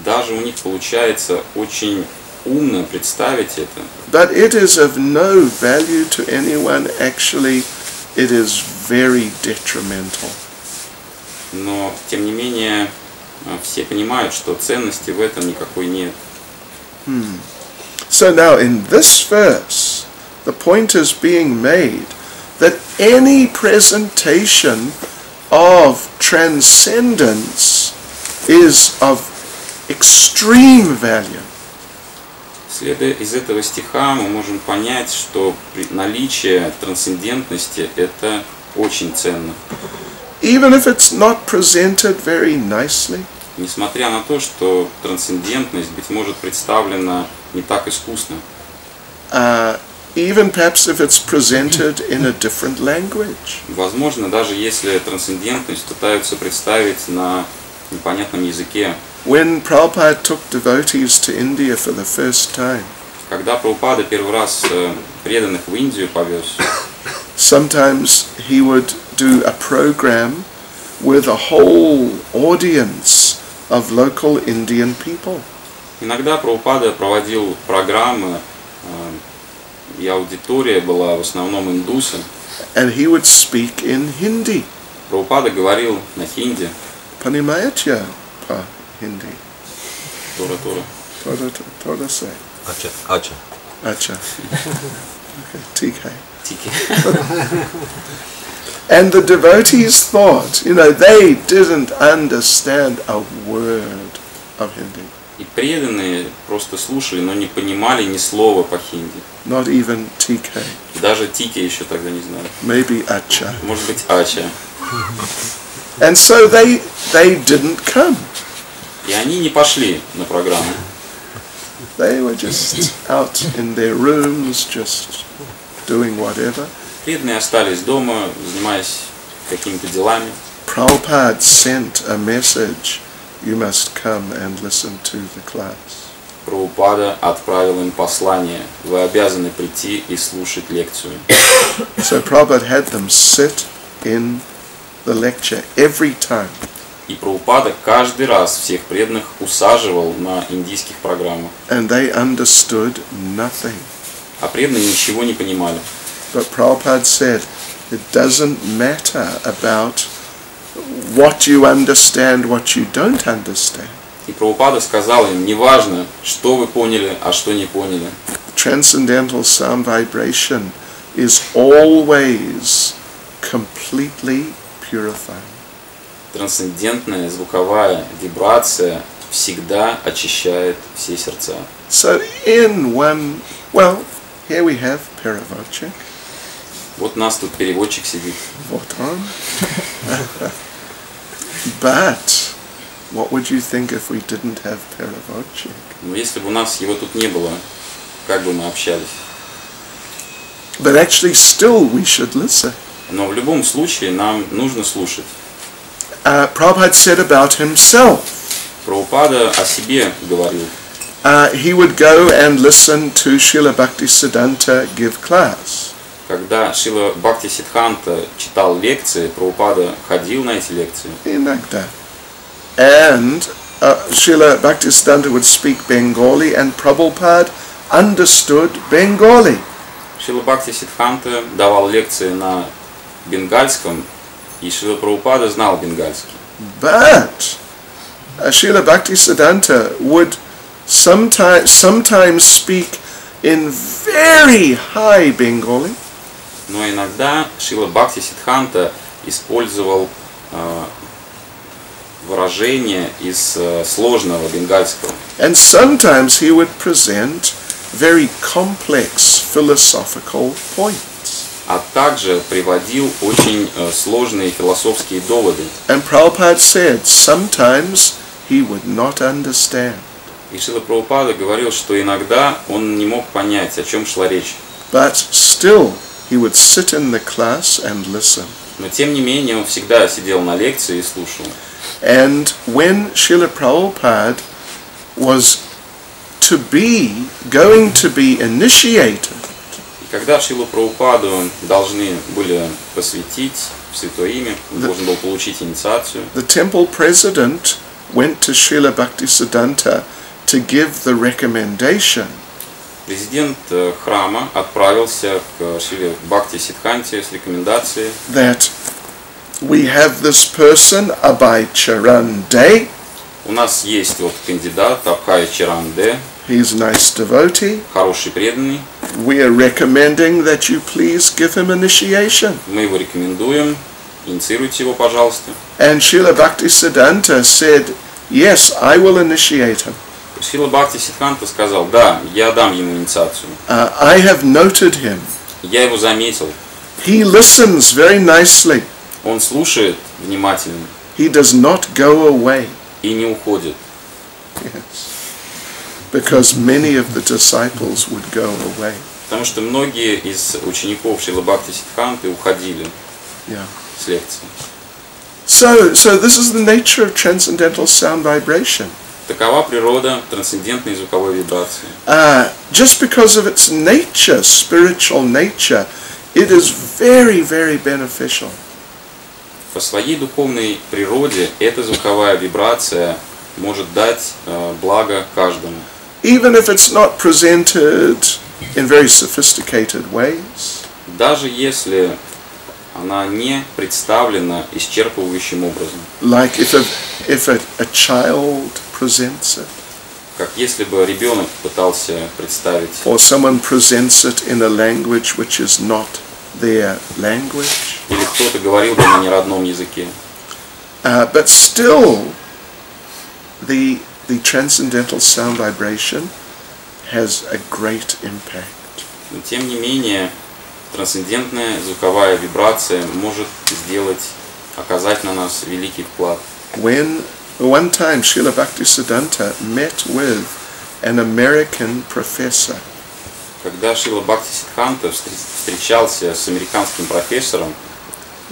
даже у них получается очень умно представить это, but it is of no value to anyone. Actually, it is very detrimental. но тем не менее все понимают, что ценности в этом никакой нет. So now in this verse, the point is being made that any presentation of transcendence is of extreme value. Следуя из этого стиха, мы можем понять, что наличие трансцендентности – это очень ценно. Even if it's not presented very nicely, Несмотря на то, что трансцендентность, быть может, представлена не так искусно, even perhaps if it's presented in a different language. возможно, даже если трансцендентность пытаются представить на непонятном языке. When Prabhupada took devotees to India for the first time, Когда Прабхупада первый раз преданных в Индию повез, sometimes he would do a program with a whole audience of local Indian people. иногда Прабхупада проводил программы, и аудитория была в основном индусы. And he would speak in Hindi. Прабхупада говорил на хинди, Panimayatya pa Hindi. Тора-тора. Toda say. Ача. Ача. Acha. Okay, TK. Тики. And the devotees thought, they didn't understand a word of Hindi. И преданные просто слушали, но не понимали ни слова по хинди. Not even TK. Даже тики еще тогда не знали. Maybe Acha. Может быть, ача. And so they didn't come. И они не пошли на программу. They were just out in their rooms, just doing whatever. Преданные остались дома, занимаясь какими-то делами. Prabhupada sent a message, you must come and listen to the class. Прабхупада отправил им послание: вы обязаны прийти и слушать лекцию. So Prabhupada had them sit in the lecture every time. И Прабхупада каждый раз всех преданных усаживал на индийских программах. And they understood nothing. А преданные ничего не понимали. But Prabhupada said, it doesn't matter about what you understand, what you don't understand. И Прабхупада сказал им: неважно, что вы поняли, а что не поняли. Transcendental sound vibration is always completely purifying. Трансцендентная звуковая вибрация всегда очищает все сердца. So here we have Paravochik. Вот у нас тут переводчик сидит. Вот он. But what would you think if we didn't have Paravochik? Но если бы у нас его тут не было, как бы мы общались? But actually still we should listen. Но в любом случае нам нужно слушать. Prabhupada said about himself, Прабхупада о себе говорил. He would go and listen to Srila Bhaktisiddhanta give class. Когда Шрила Бхакти Сиддханта читал лекции, Прабхупада ходил на эти лекции. Inagda. And Srila Bhaktisiddhanta would speak Bengali and Prabhupada understood Bengali. Шрила Бхакти Сиддханта давал лекции на бенгальском, и Шрила Прабхупада знал бенгальский. But Srila Bhaktisiddhanta would sometimes speak in very high Bengali. Но иногда Шрила Бхакти Сиддханта использовал выражения из сложного бенгальского. And sometimes he would present very complex philosophical points. А также приводил очень сложные философские доводы. And Prabhupada said sometimes he would not understand. И Шрила Прабхупада говорил, что иногда он не мог понять, о чем шла речь. But still he would sit in the class and listen. Но тем не менее он всегда сидел на лекции и слушал. And when Srila Prabhupada was going to be initiated, И когда Шрилу Прабхупаду должны были посвятить в Святое Имя, он должен был получить инициацию, the temple president went to Srila Bhaktisiddhanta to give the recommendation президент храма отправился к Шриле Бхакти Сиддханте с рекомендацией, that we have this person, Abhay Charan De. у нас есть вот кандидат Абхай Чаран Де, He's a nice devotee. хороший преданный, We are recommending that you please give him initiation. мы его рекомендуем, инициируйте его, пожалуйста. And Srila Bhaktisiddhanta said, yes, I will initiate him. Шрила Бхакти Сиддханта сказал, да, я дам ему инициацию. I have noted him. Я его заметил. He listens very nicely. Он слушает внимательно He does not go away. и не уходит. Yes. Because many of the disciples would go away. Потому что многие из учеников Шрилы Бхакти Сиддханты уходили Yeah. с лекции. So this is the nature of transcendental sound vibration. Такова природа трансцендентной звуковой вибрации. Just because of its nature, spiritual nature, it is very, very beneficial. По своей духовной природе эта звуковая вибрация может дать благо каждому. Even if it's not presented in very sophisticated ways. Даже если она не представлена исчерпывающим образом. Like if a child presents it. Как если бы ребенок пытался представить. Or someone presents it in a language which is not their language. Или кто-то говорил бы на неродном языке. But still, the transcendental sound vibration has a great impact. Но тем не менее, трансцендентная звуковая вибрация может оказать на нас великий вклад. When one time Srila Bhaktisiddhanta met with an American professor. Когда Шрила Бхакти Сиддханта встречался с американским профессором,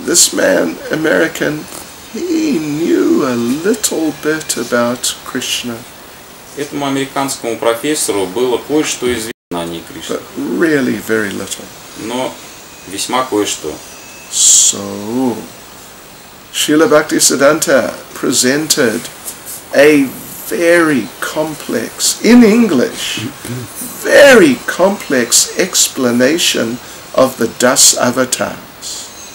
this man, American, he knew a little bit about Krishna. Этому американскому профессору было кое-что известно о ней Кришне. But really very little. Но весьма кое-что. So, Srila Bhaktisiddhanta presented a very complex, in English, very complex explanation of the Das avatars.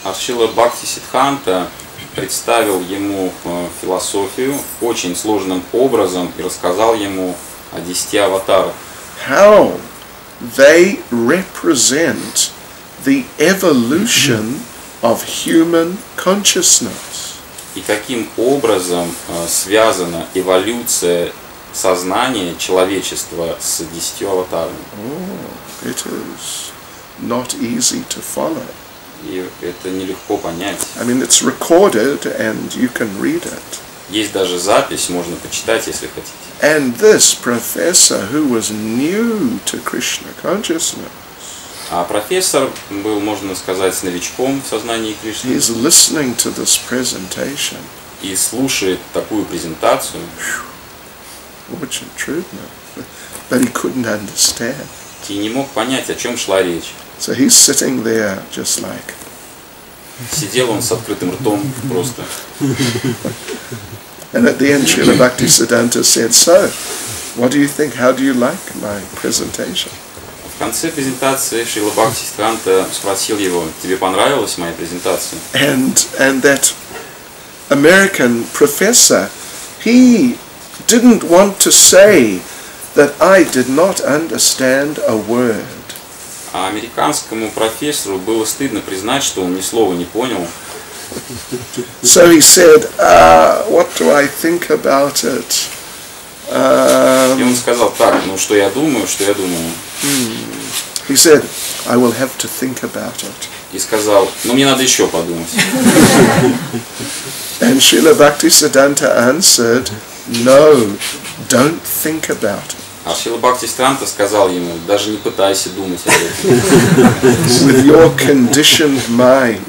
А Шрила Бхакти Сиддханта представил ему философию очень сложным образом и рассказал ему о 10 аватарах. How they represent the evolution of human consciousness. И каким образом связана эволюция сознания человечества с 10 аватарами. Oh, it is not easy to follow. И это нелегко понять. I mean, it's recorded and you can read it. Есть даже запись, можно почитать, если хотите. And this professor who was new to Krishna consciousness, А профессор был, можно сказать, новичком в сознании Кришны. he's listening to this presentation. И слушает такую презентацию. Очень трудно, but he couldn't understand. И не мог понять, о чем шла речь. So he's sitting there just like. Сидел он с открытым ртом просто. And at the end, Srila Bhaktisiddhanta said, "So, what do you think? How do you like my presentation?" В В конце презентации Шрила Бхакти Чайтаньи спросил его: тебе понравилась моя презентация? And that American professor, he didn't want to say that I did not understand a word. А американскому профессору было стыдно признать, что он ни слова не понял. So he said, what do I think about it? И он сказал: так, ну что я думаю, He said, I will have to think about it. И сказал: ну мне надо еще подумать. And Srila Bhakti Siddhanta answered, no, don't think about it. А Шрила Бхакти Чайтаньи сказал ему: даже не пытайся думать об этом. With your conditioned mind.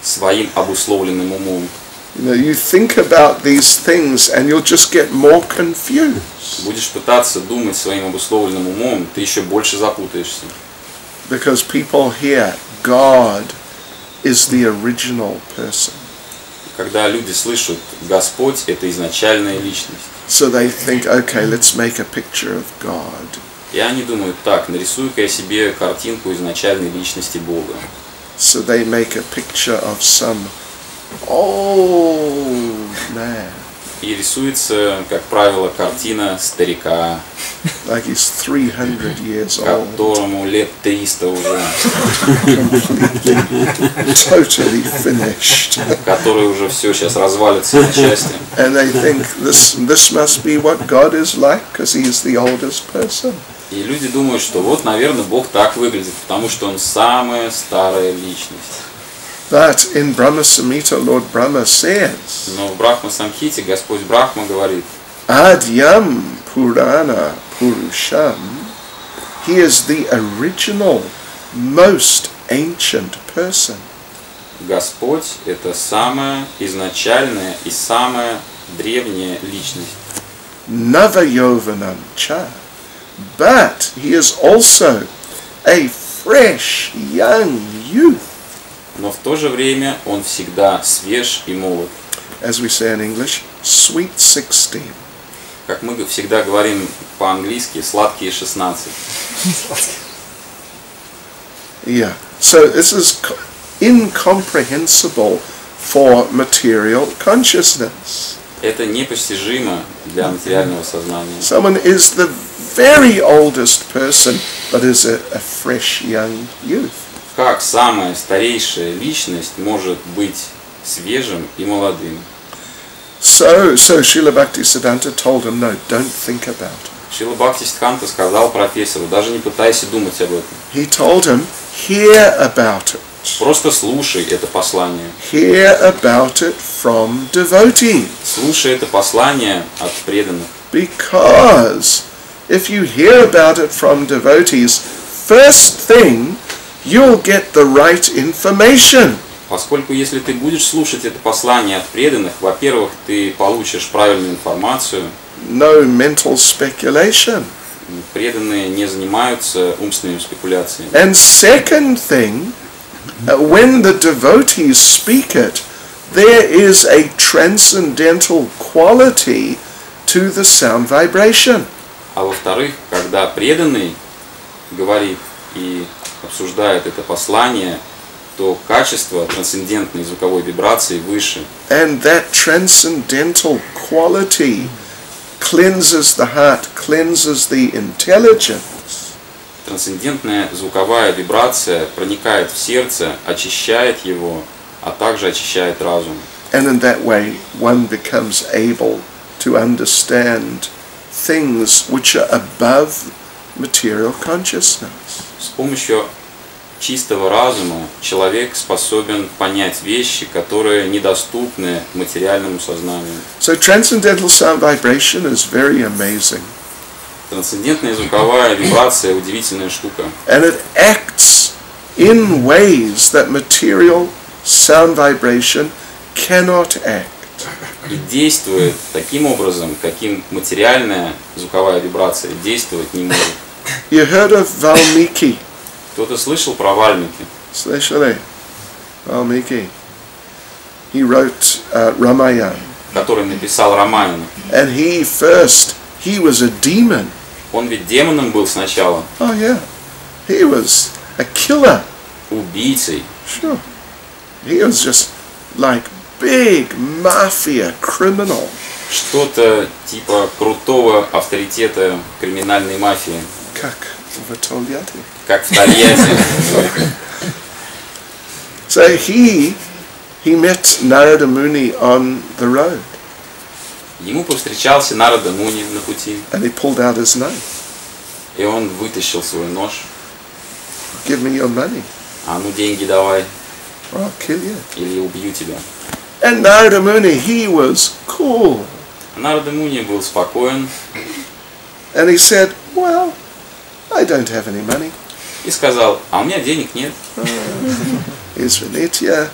Своим обусловленным умом. You think about these things and you'll just get more confused. Будешь пытаться думать своим обусловленным умом, ты еще больше запутаешься. Because people hear God is the original person. Когда люди слышат Господь — это изначальная личность. So they think, okay, let's make a picture of God. И они думают: так, нарисую-ка я себе картинку изначальной личности Бога. So they make a picture of some old man. И рисуется, как правило, картина старика, Like he's 300 years old. которому лет 300 уже, Totally finished. который уже все сейчас развалится на части. And they think this must be what God is like because he is the oldest person. И люди думают, что вот, наверное, Бог так выглядит, потому что Он самая старая личность. But in Brahma Samhita, Lord Brahma says, Но в Брахма-самхите Господь Брахма говорит: Adyam Purana Purusham, he is the original, most ancient person. Господь — это самая изначальная и самая древняя личность. Navayovanam cha, but he is also a fresh young youth. Но в то же время Он всегда свеж и молод. As we say in English, sweet 16. Как мы всегда говорим по-английски, сладкие 16. Yeah. So this is incomprehensible for material consciousness. Это непостижимо для материального сознания. Someone is the very oldest person, but is a fresh young youth. Как самая старейшая личность может быть свежим и молодым? So Srila Bhakti Siddhanta told him, no, don't think about it. Шрила Бхакти Чайтаньи сказал профессору: даже не пытайся думать об этом. He told him, hear about it. Просто слушай это послание. Hear about it from devotees. Слушай это послание от преданных. Because if you hear about it from devotees, first thing, you'll get the right information. Поскольку если ты будешь слушать это послание от преданных, во-первых, ты получишь правильную информацию. No mental speculation. Преданные не занимаются умственными спекуляциями. And second thing, when the devotees speak it, there is a transcendental quality to the sound vibration. А во-вторых, когда преданный говорит и обсуждает это послание, то качество трансцендентной звуковой вибрации выше. And that transcendental quality cleanses the heart, cleanses the intelligence. Трансцендентная звуковая вибрация проникает в сердце, очищает его, а также очищает разум. And in that way, one becomes able to understand things which are above material consciousness. С помощью чистого разума человек способен понять вещи, которые недоступны материальному сознанию. So transcendental sound vibration is very amazing. Трансцендентная звуковая вибрация — удивительная штука. And it acts in ways that material sound vibration cannot act. И действует таким образом, каким материальная звуковая вибрация действовать не может. You heard of Valmiki? Кто-то слышал про Вальмики? Слышали? Valmiki. He wrote Ramayana. Который написал Рамаяну. And he was a demon. Он ведь демоном был сначала. Oh yeah. He was a killer. убийцей. Sure. He was just like big mafia criminal. Что-то типа крутого авторитета криминальной мафии. Как в Тольятти. Как в Тольятти. So he met Narada Muni on the road. Ему повстречался Нарада Муни на пути. And he pulled out his knife. И он вытащил свой нож. Give me your money, А ну деньги давай, or I'll kill you. или я убью тебя. And Narada Muni, he was cool. Нарада Муни был спокоен And he said, well, I don't have any money. и сказал, а у меня денег нет. Here's Venetia.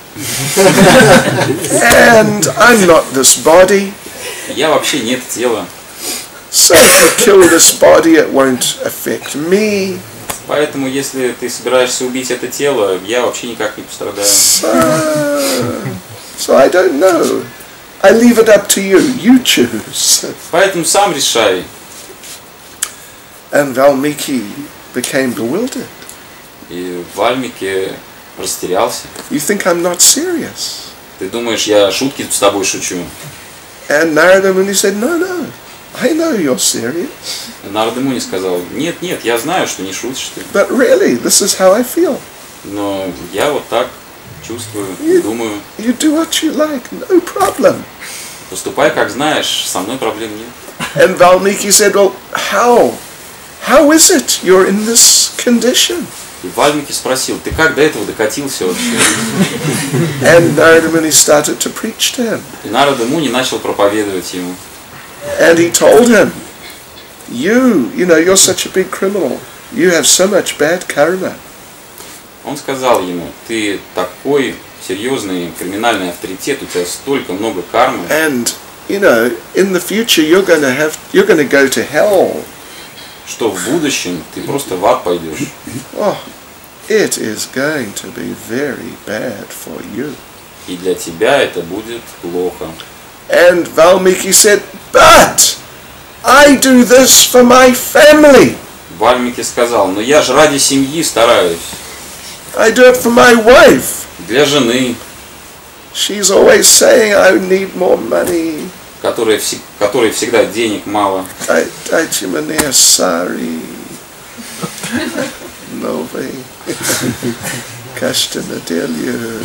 And I'm not this body. Я вообще нет тела. So if you kill this body, it won't affect me. Поэтому, если ты собираешься убить это тело, я вообще никак не пострадаю. So I don't know. I leave it up to you. You choose. Поэтому сам решай. And Valmiki became bewildered. И Вальмики растерялся. You think I'm not serious? Ты думаешь, я шутки с тобой шучу? And Narada Muni said, no, I know you're serious. Нарада Муни сказал, нет, я знаю, что не шутишь ты. But really, this is how I feel. Но я вот так чувствую, думаю. You do what you like, no problem. Поступай как знаешь, со мной проблем нет. And Valmiki said, well, how is it you're in this condition? И Вальмики спросил, ты как до этого докатился вообще? And Narada Muni started to preach to him. И Нарада Муни начал проповедовать ему. And he told him, you're such a big criminal. You have so much bad karma. Он сказал ему, ты такой серьезный криминальный авторитет, у тебя столько много кармы. And, in the future you're going to go to hell. Что в будущем ты просто в ад пойдешь. Oh, it is going to be very bad for you. И для тебя это будет плохо. And Valmiki said, but I do this for my family. Вальмики сказал, но я же ради семьи стараюсь. I do it for my wife. Для жены, She's always saying I need more money. которой всегда денег мало. Дайте мне сари. Новый. Каждую неделю.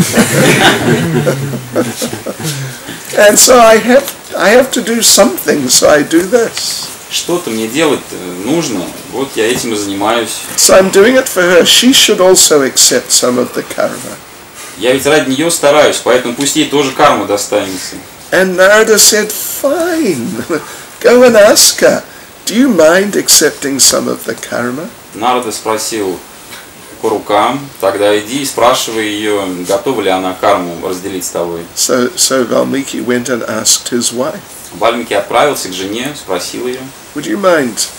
And so I have to do something, so I do this. Что-то мне делать нужно, вот я этим и занимаюсь. So I'm doing it for her. She should also accept some of the karma. Я ведь ради нее стараюсь, поэтому пусть ей тоже карма достанется. And Narada said, fine, go and ask her, do you mind accepting some of the karma? Нарада спросил по рукам, тогда иди и спрашивай ее, готова ли она карму разделить с тобой. So Valmiki went and asked his wife. Вальмики отправился к жене, спросил ее, Would you mind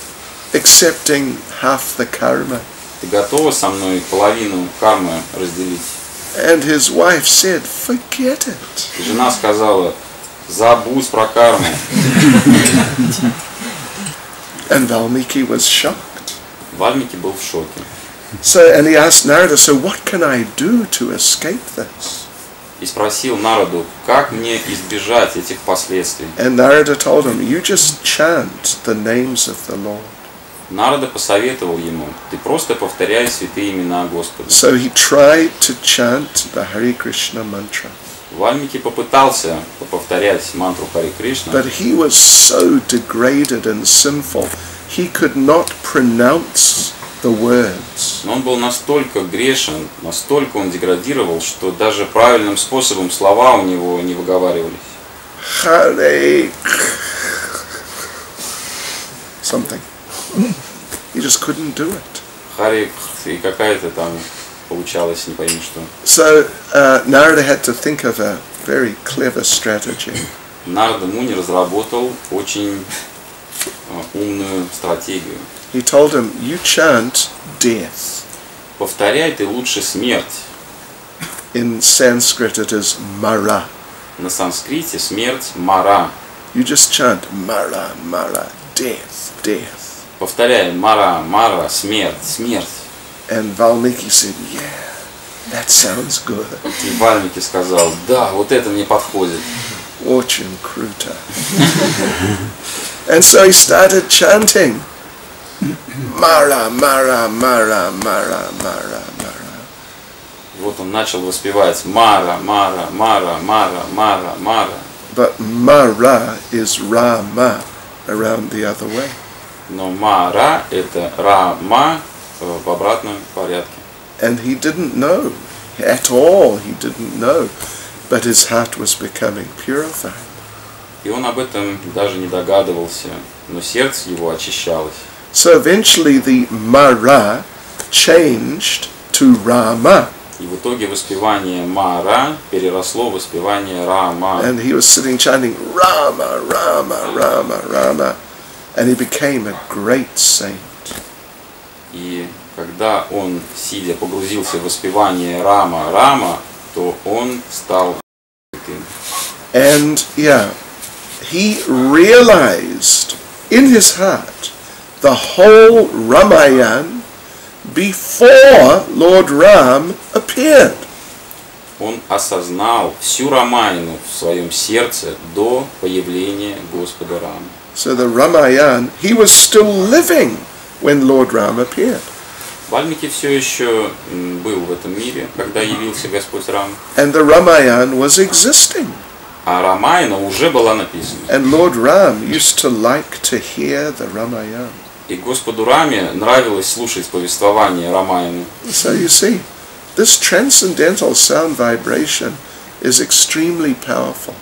accepting half the karma? ты готова со мной половину кармы разделить? And his wife said, forget it. И жена сказала, забудь про карму. And Valmiki was shocked. Вальмики был в шоке. And he asked Narada, so what can I do to escape this? И спросил Нараду, как мне избежать этих последствий. And Narada told him, you just chant the names of the Lord. Нарада посоветовал ему, ты просто повторяй святые имена Господа. So he tried to chant the Hare Krishna mantra. Вальмики попытался повторять мантру Харе Кришна, But he was so degraded and sinful, he could not pronounce the words. но он был настолько грешен, настолько он деградировал, что даже правильным способом слова у него не выговаривались. Hare something. He just couldn't do it. Харе и какая-то там получалось, не пойми что. So Narada had to think of a very clever strategy. Нарада Муни разработал очень умную стратегию. He told him, you chant death. Повторяй ты лучше смерть. In Sanskrit it is mara. На санскрите смерть мара. You just chant mara, mara, death, death. Повторяй мара, мара, смерть, смерть. And Valmiki said, yeah, that sounds good. И Вальмики сказал, да, вот это мне подходит. Очень круто. And so he started chanting. Mara, Mara, Mara, Mara, Mara, Mara. Вот он начал воспевать Мара, Мара, Мара, Мара, Мара, Мара. But Mara is Rama around the other way. Но Мара это Рама в обратном порядке. And he didn't know at all. He didn't know. But his heart was becoming purified. И он об этом даже не догадывался, но сердце его очищалось. So eventually the Mara changed to Rama. И в итоге воспевание Мара переросло в воспевание Рама. And he was sitting chanting Rama, Rama, Rama, Rama. And he became a great saint. И когда он, сидя, погрузился в воспевание Рама, Рама, то он стал святым. And yeah, he realized in his heart the whole Ramayana before Lord Ram appeared. Он осознал всю Рамайну в своем сердце до появления Господа Рама. So the Ramayana, he was still living when Lord Ram appeared. Вальмики все еще был в этом мире, когда явился Господь Рам. And the Ramayana was existing. А Рамайна уже была написана. And Lord Ram used to like to hear the Ramayana. И Господу Раме нравилось слушать повествование Рамайны. So you see, this transcendental sound vibration is extremely powerful.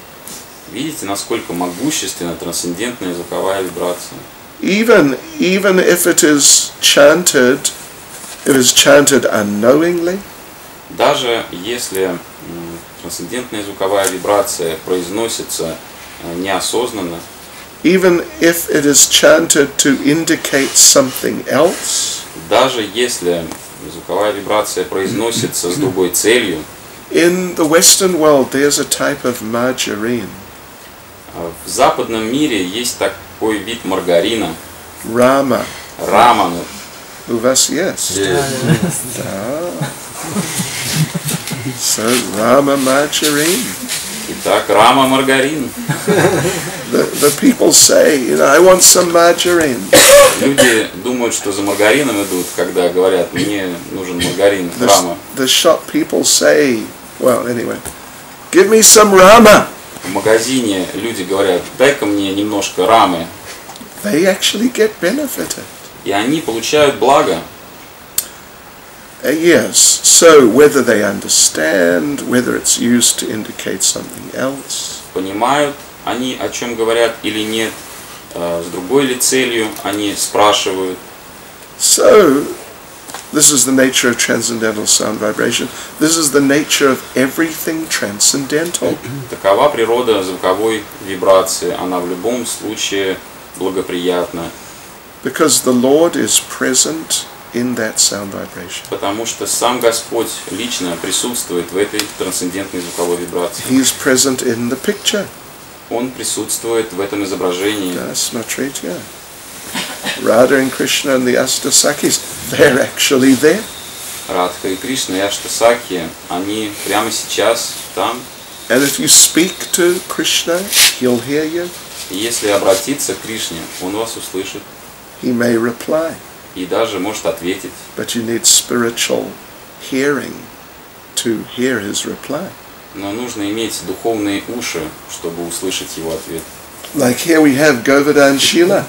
Видите, насколько могущественна трансцендентная звуковая вибрация. Even if it is chanted unknowingly, Даже если трансцендентная звуковая вибрация произносится неосознанно, even if it is chanted to indicate something else, даже если звуковая вибрация произносится с другой целью, in the Western world there's a type of margarine, в западном мире есть такой вид маргарина, Rama. Раману. У вас есть? Да. So Rama margarine. Итак, Рама маргарин. The people say, I want some margarine. Люди думают, что за маргарином идут, когда говорят, мне нужен маргарин, Рама. The shop people say, well, anyway, give me some Rama. В магазине люди говорят, дай-ка мне немножко Рамы. They actually get benefited. И они получают благо. Yes, so whether they understand, whether it's used to indicate something else. Понимают они, о чем говорят или нет, с другой ли целью они спрашивают. So, this is the nature of transcendental sound vibration. This is the nature of everything transcendental. Такова природа звуковой вибрации. Она в любом случае благоприятна. Because the Lord is present in that sound vibration. Потому что сам Господь лично присутствует в этой трансцендентной звуковой вибрации. He is present in the picture. Он присутствует в этом изображении. Да, смотрите. Radha and Krishna and the Astasakis, they're actually there. Радха и Кришна и Аштасаки, они прямо сейчас там. And if you speak to Krishna, he'll hear you. И если обратиться к Кришне, он вас услышит. He may reply. И даже может ответить. But you need spiritual hearing to hear his reply. Но нужно иметь духовные уши, чтобы услышать его ответ. Like here we have Govardhan Shila.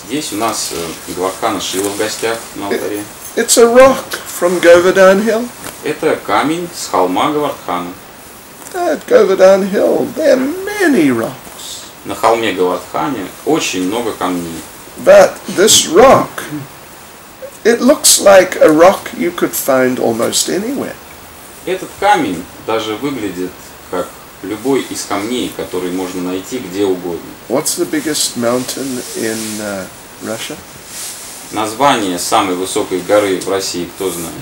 Здесь у нас Гавардхана Шила в гостях на алтаре. It's a rock from Govardhan Hill. Это камень с холма Гавардхана. At Govardhan Hill, there are many rocks. На холме Гавардхане очень много камней. But this rock, it looks like a rock you could find almost anywhere. Этот камень даже выглядит как любой из камней, который можно найти где угодно. What's the biggest mountain in Russia? Название самой высокой горы в России кто знает?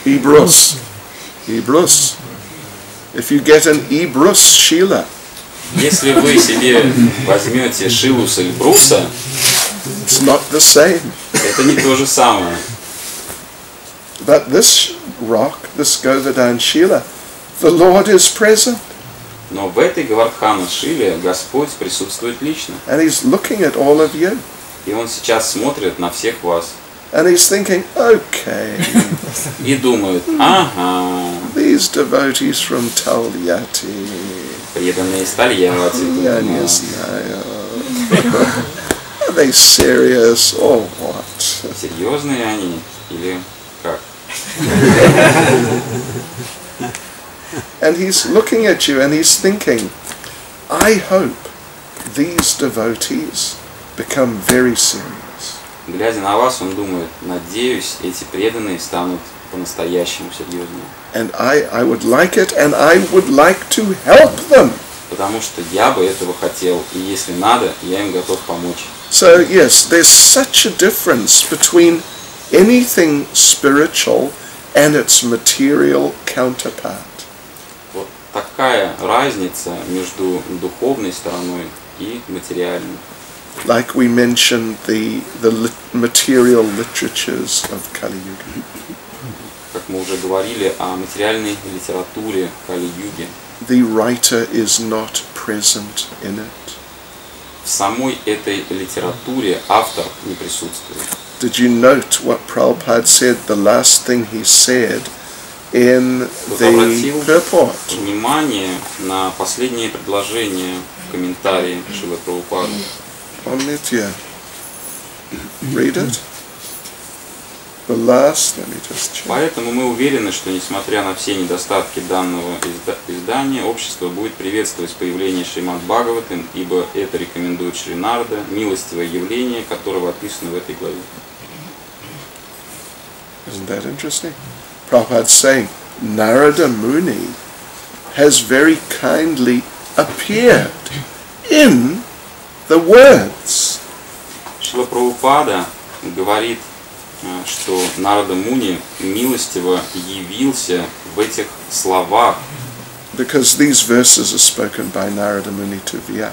Elbrus. Elbrus. If you get an Elbrus Shila, Если вы себе возьмете Шилу с Эльбруса, It's not the same. Это не то же самое. But this rock, this Govardhan Shila, the Lord is present. Но в этой Говардхана Шиле Господь присутствует лично. And He's looking at all of you. И Он сейчас смотрит на всех вас. And He's thinking, okay, И думает, ага, these devotees from Talyati, преданные из Тольятти, я не знаю, are they serious or what? серьезные они или как? And He's looking at you and He's thinking, I hope these devotees become very serious. Глядя на вас, Он думает, надеюсь, эти преданные станут по-настоящему серьезными. And I would like it and I would like to help them. Потому что я бы этого хотел, и если надо, я им готов помочь. So yes, there's such a difference between anything spiritual and its material counterpart. Вот такая разница между духовной стороной и материальной. Like we mentioned the material literatures of Kali Yuga. Как мы уже говорили о материальной литературе Кали-юги. The writer is not present in it. В самой этой литературе автор не присутствует. Did you note what Prabhupada said, the last thing he said in the purport? Внимание на последнее предложение в комментарии Шрилы Прабхупады. On Nitya. Read it. The last, let me just check. Поэтому мы уверены, что несмотря на все недостатки данного издания, общество будет приветствовать появление Шримад Бхагаватам, ибо это рекомендует Шри Нарада, милостивое явление, которого описано в этой главе. Isn't that interesting? Prabhupada's saying, Narada Muni has very kindly appeared in the words. Шрила Прабхупада говорит, что Нарада Муни милостиво явился в этих словах, Because these verses are spoken by Narada Muni to Vyas.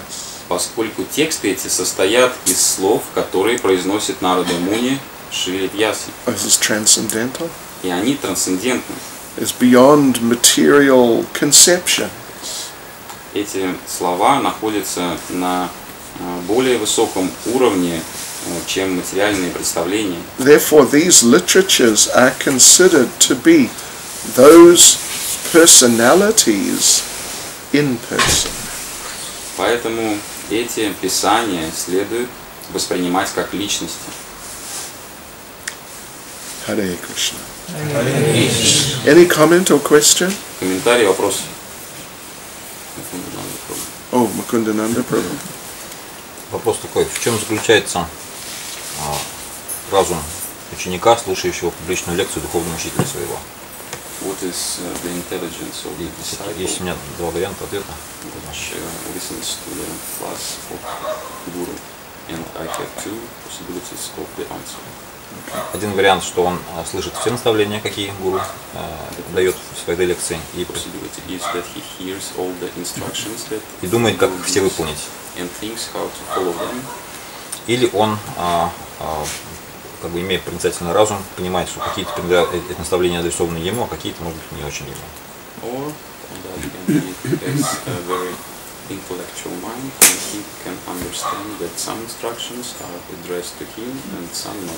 поскольку тексты эти состоят из слов, которые произносит Нарада Муни Шриле Вьясе. This is transcendental. И они трансцендентны. It's beyond material conception. Эти слова находятся на более высоком уровне, чем материальные представления. Therefore, these literatures are considered to be those personalities in person. Поэтому эти писания следует воспринимать как личности. Hare Krishna. Any comment or question? Комментарий, вопрос. Oh, Mukundananda Prabhu. Вопрос такой, в чем заключается разум ученика, слушающего публичную лекцию духовного учителя своего? What is the intelligence of the disciple Есть у меня два варианта ответа. which listens to the class of Guru? And I have two possibilities of the answer. Один вариант, что он слышит все наставления, какие гуру дает в своей лекции, The possibility is that he hears all the instructions that и думает, как Guru все gives выполнить. and thinks how to follow them. Или он, как бы имея проницательный разум, понимает, что какие-то эти наставления адресованы ему, а какие-то, может быть, не очень ему. Or on the other hand, he has a very intellectual mind and he can understand that some instructions are addressed to him and some not.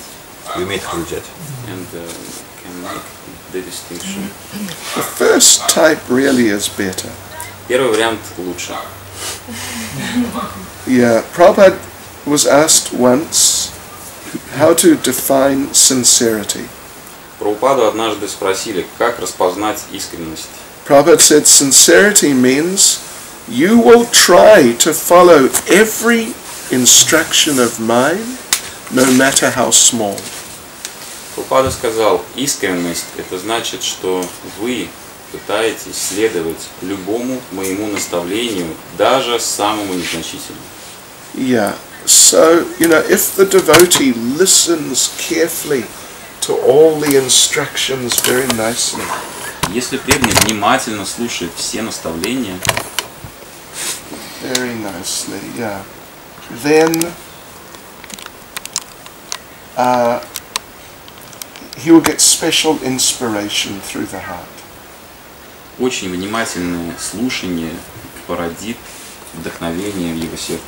И умеет их различать. And can make the distinction. The first type really is better. Первый вариант лучше. Yeah, Prabhupada was asked once how to define sincerity. Прабхупаду однажды спросили, как распознать искренность. Prabhupada said sincerity means you will try to follow every instruction of mine, no matter how small. Прабхупада сказал, искренность это значит, что вы пытаетесь следовать любому моему наставлению, даже самому незначительному. Yeah, so, if the devotee listens carefully to all the instructions very nicely, Если преданный внимательно слушает все наставления, very nicely, yeah, then he will get special inspiration through the heart. Очень внимательное слушание породит вдохновение в его сердце.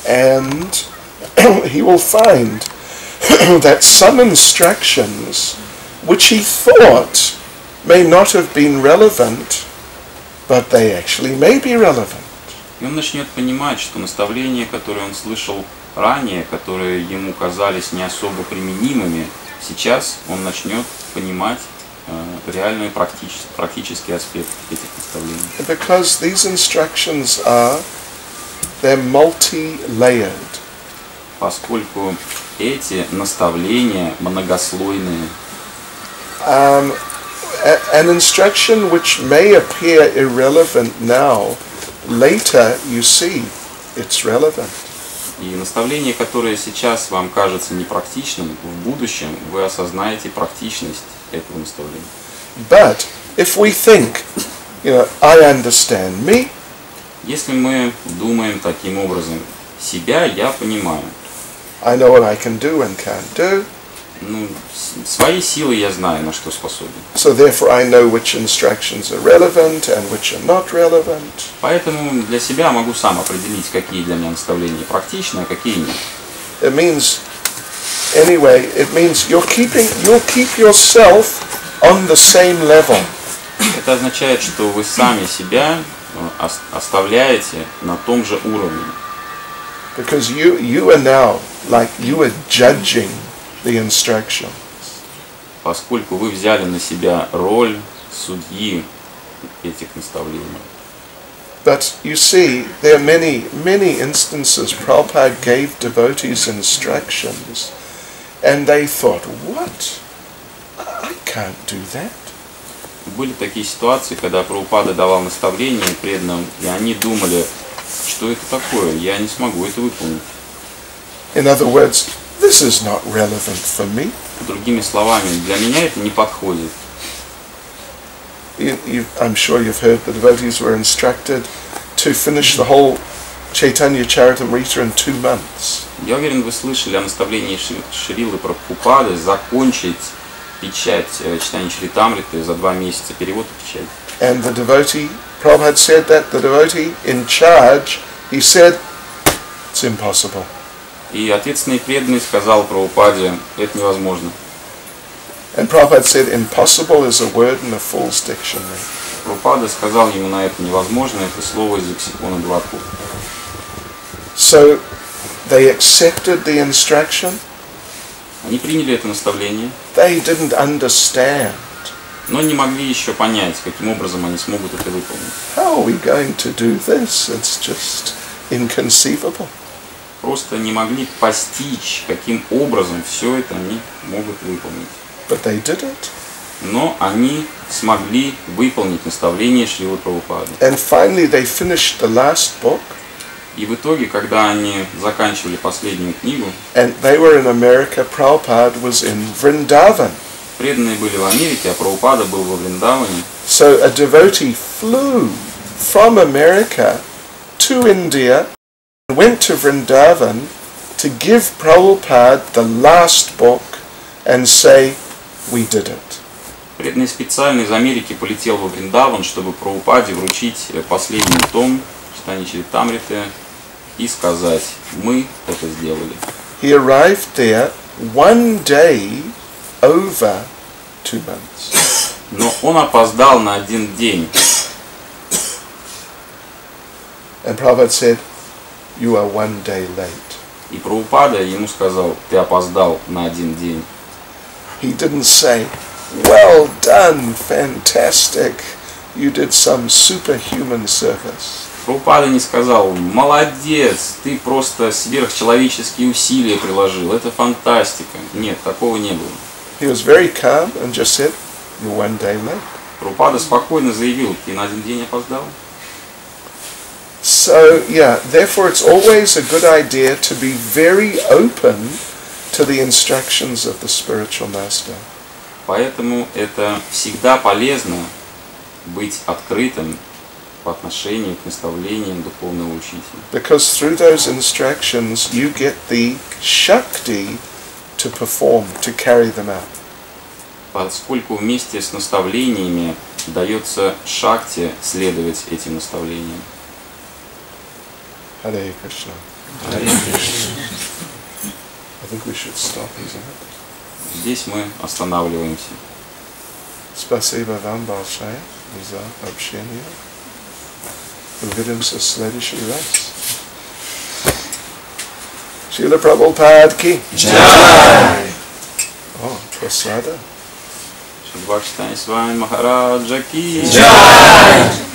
And he will find that some instructions which he thought may not have been relevant, but they actually may be relevant. И он начнет понимать, что наставления, которые он слышал ранее, которые ему казались не особо применимыми, сейчас он начнет понимать реальный практический аспект этих наставлений. Because these instructions they're multi-layered. Поскольку эти наставления многослойные. An instruction which may appear irrelevant now, later you see it's relevant. И наставление, которое сейчас вам кажется непрактичным, в будущем вы осознаете практичность этого наставления. But if we think, I understand me, если мы думаем таким образом, себя я понимаю. I know what I can do and can't do. Свои силы я знаю, на что способен. So therefore I know which instructions are relevant and which are not relevant. Поэтому для себя могу сам определить, какие для меня наставления практичны, а какие нет. It means you'll keep yourself on the same level. Это означает, что вы сами себя оставляете на том же уровне. Because you are now like you are judging the instructions. Поскольку вы взяли на себя роль судьи этих наставлений. But you see, there are many instances Prabhupada gave devotees instructions and they thought, what? I can't do that. Были такие ситуации, когда Прабхупада давал наставления преданным, и они думали, что это такое, я не смогу это выполнить. In other words, this is not relevant for me. Другими словами, для меня это не подходит. I'm sure you've heard the devotees were instructed to finish the whole Chaitanya Charitamrita in 2 months. Я уверен, вы слышали о наставлении Шрилы Прабхупады закончить печать читания Чаритамриты за 2 месяца, перевод и печать. And the devotee, Prabhupada said that the devotee in charge, he said, it's impossible. И ответственный преданный сказал Прабхупаде, это невозможно. And Prabhupada said, impossible is a word in a fool's dictionary. Прабхупада сказал ему на это невозможно, это слово из лексикона дураков. So they accepted the instruction. Они приняли это наставление, They didn't understand. но не могли еще понять, каким образом они смогут это выполнить. How are we going to do this? It's just inconceivable. Просто не могли постичь, каким образом все это они могут выполнить. But they did it. Но они смогли выполнить наставление Шрилы Прабхупады. And finally they finished the last book. И в итоге, когда они заканчивали последнюю книгу, And they were in America, Prabhupada was in Vrindavan. преданные были в Америке, а Прабхупада был во Вриндаване. So a devotee flew from America to India and went to Vrindavan to give Prabhupada the last book and say, we did it. Преданный специально из Америки полетел во Вриндаван, чтобы Прабхупаде вручить последний том читания Чаритамриты и сказать, мы это сделали. He arrived there 1 day over 2 months. Но он опоздал на 1 день. And Prabhupada said, you are 1 day late. И Прабхупада ему сказал, ты опоздал на 1 день. He didn't say, well done, fantastic, you did some superhuman service. Прабхупада не сказал, молодец, ты просто сверхчеловеческие усилия приложил, это фантастика. Нет, такого не было. He was very calm and just said, you're 1 day late. Прабхупада спокойно заявил, ты на 1 день опоздал. So, therefore it's always a good idea to be very open to the instructions of the spiritual master. Поэтому это всегда полезно быть открытым по отношению к наставлениям духовного учителя. Because through those instructions you get the Shakti to perform, to carry them out. Поскольку вместе с наставлениями дается шакти следовать этим наставлениям. Hare Krishna. Hare Krishna. I think we should stop, isn't it? Здесь мы останавливаемся. Спасибо вам большое за общение. Увидимся в следующий раз. Шрила Прабхупад ки джай. О, прасада. Бхакти Чайтаньи Свами Махараджа ки Джай!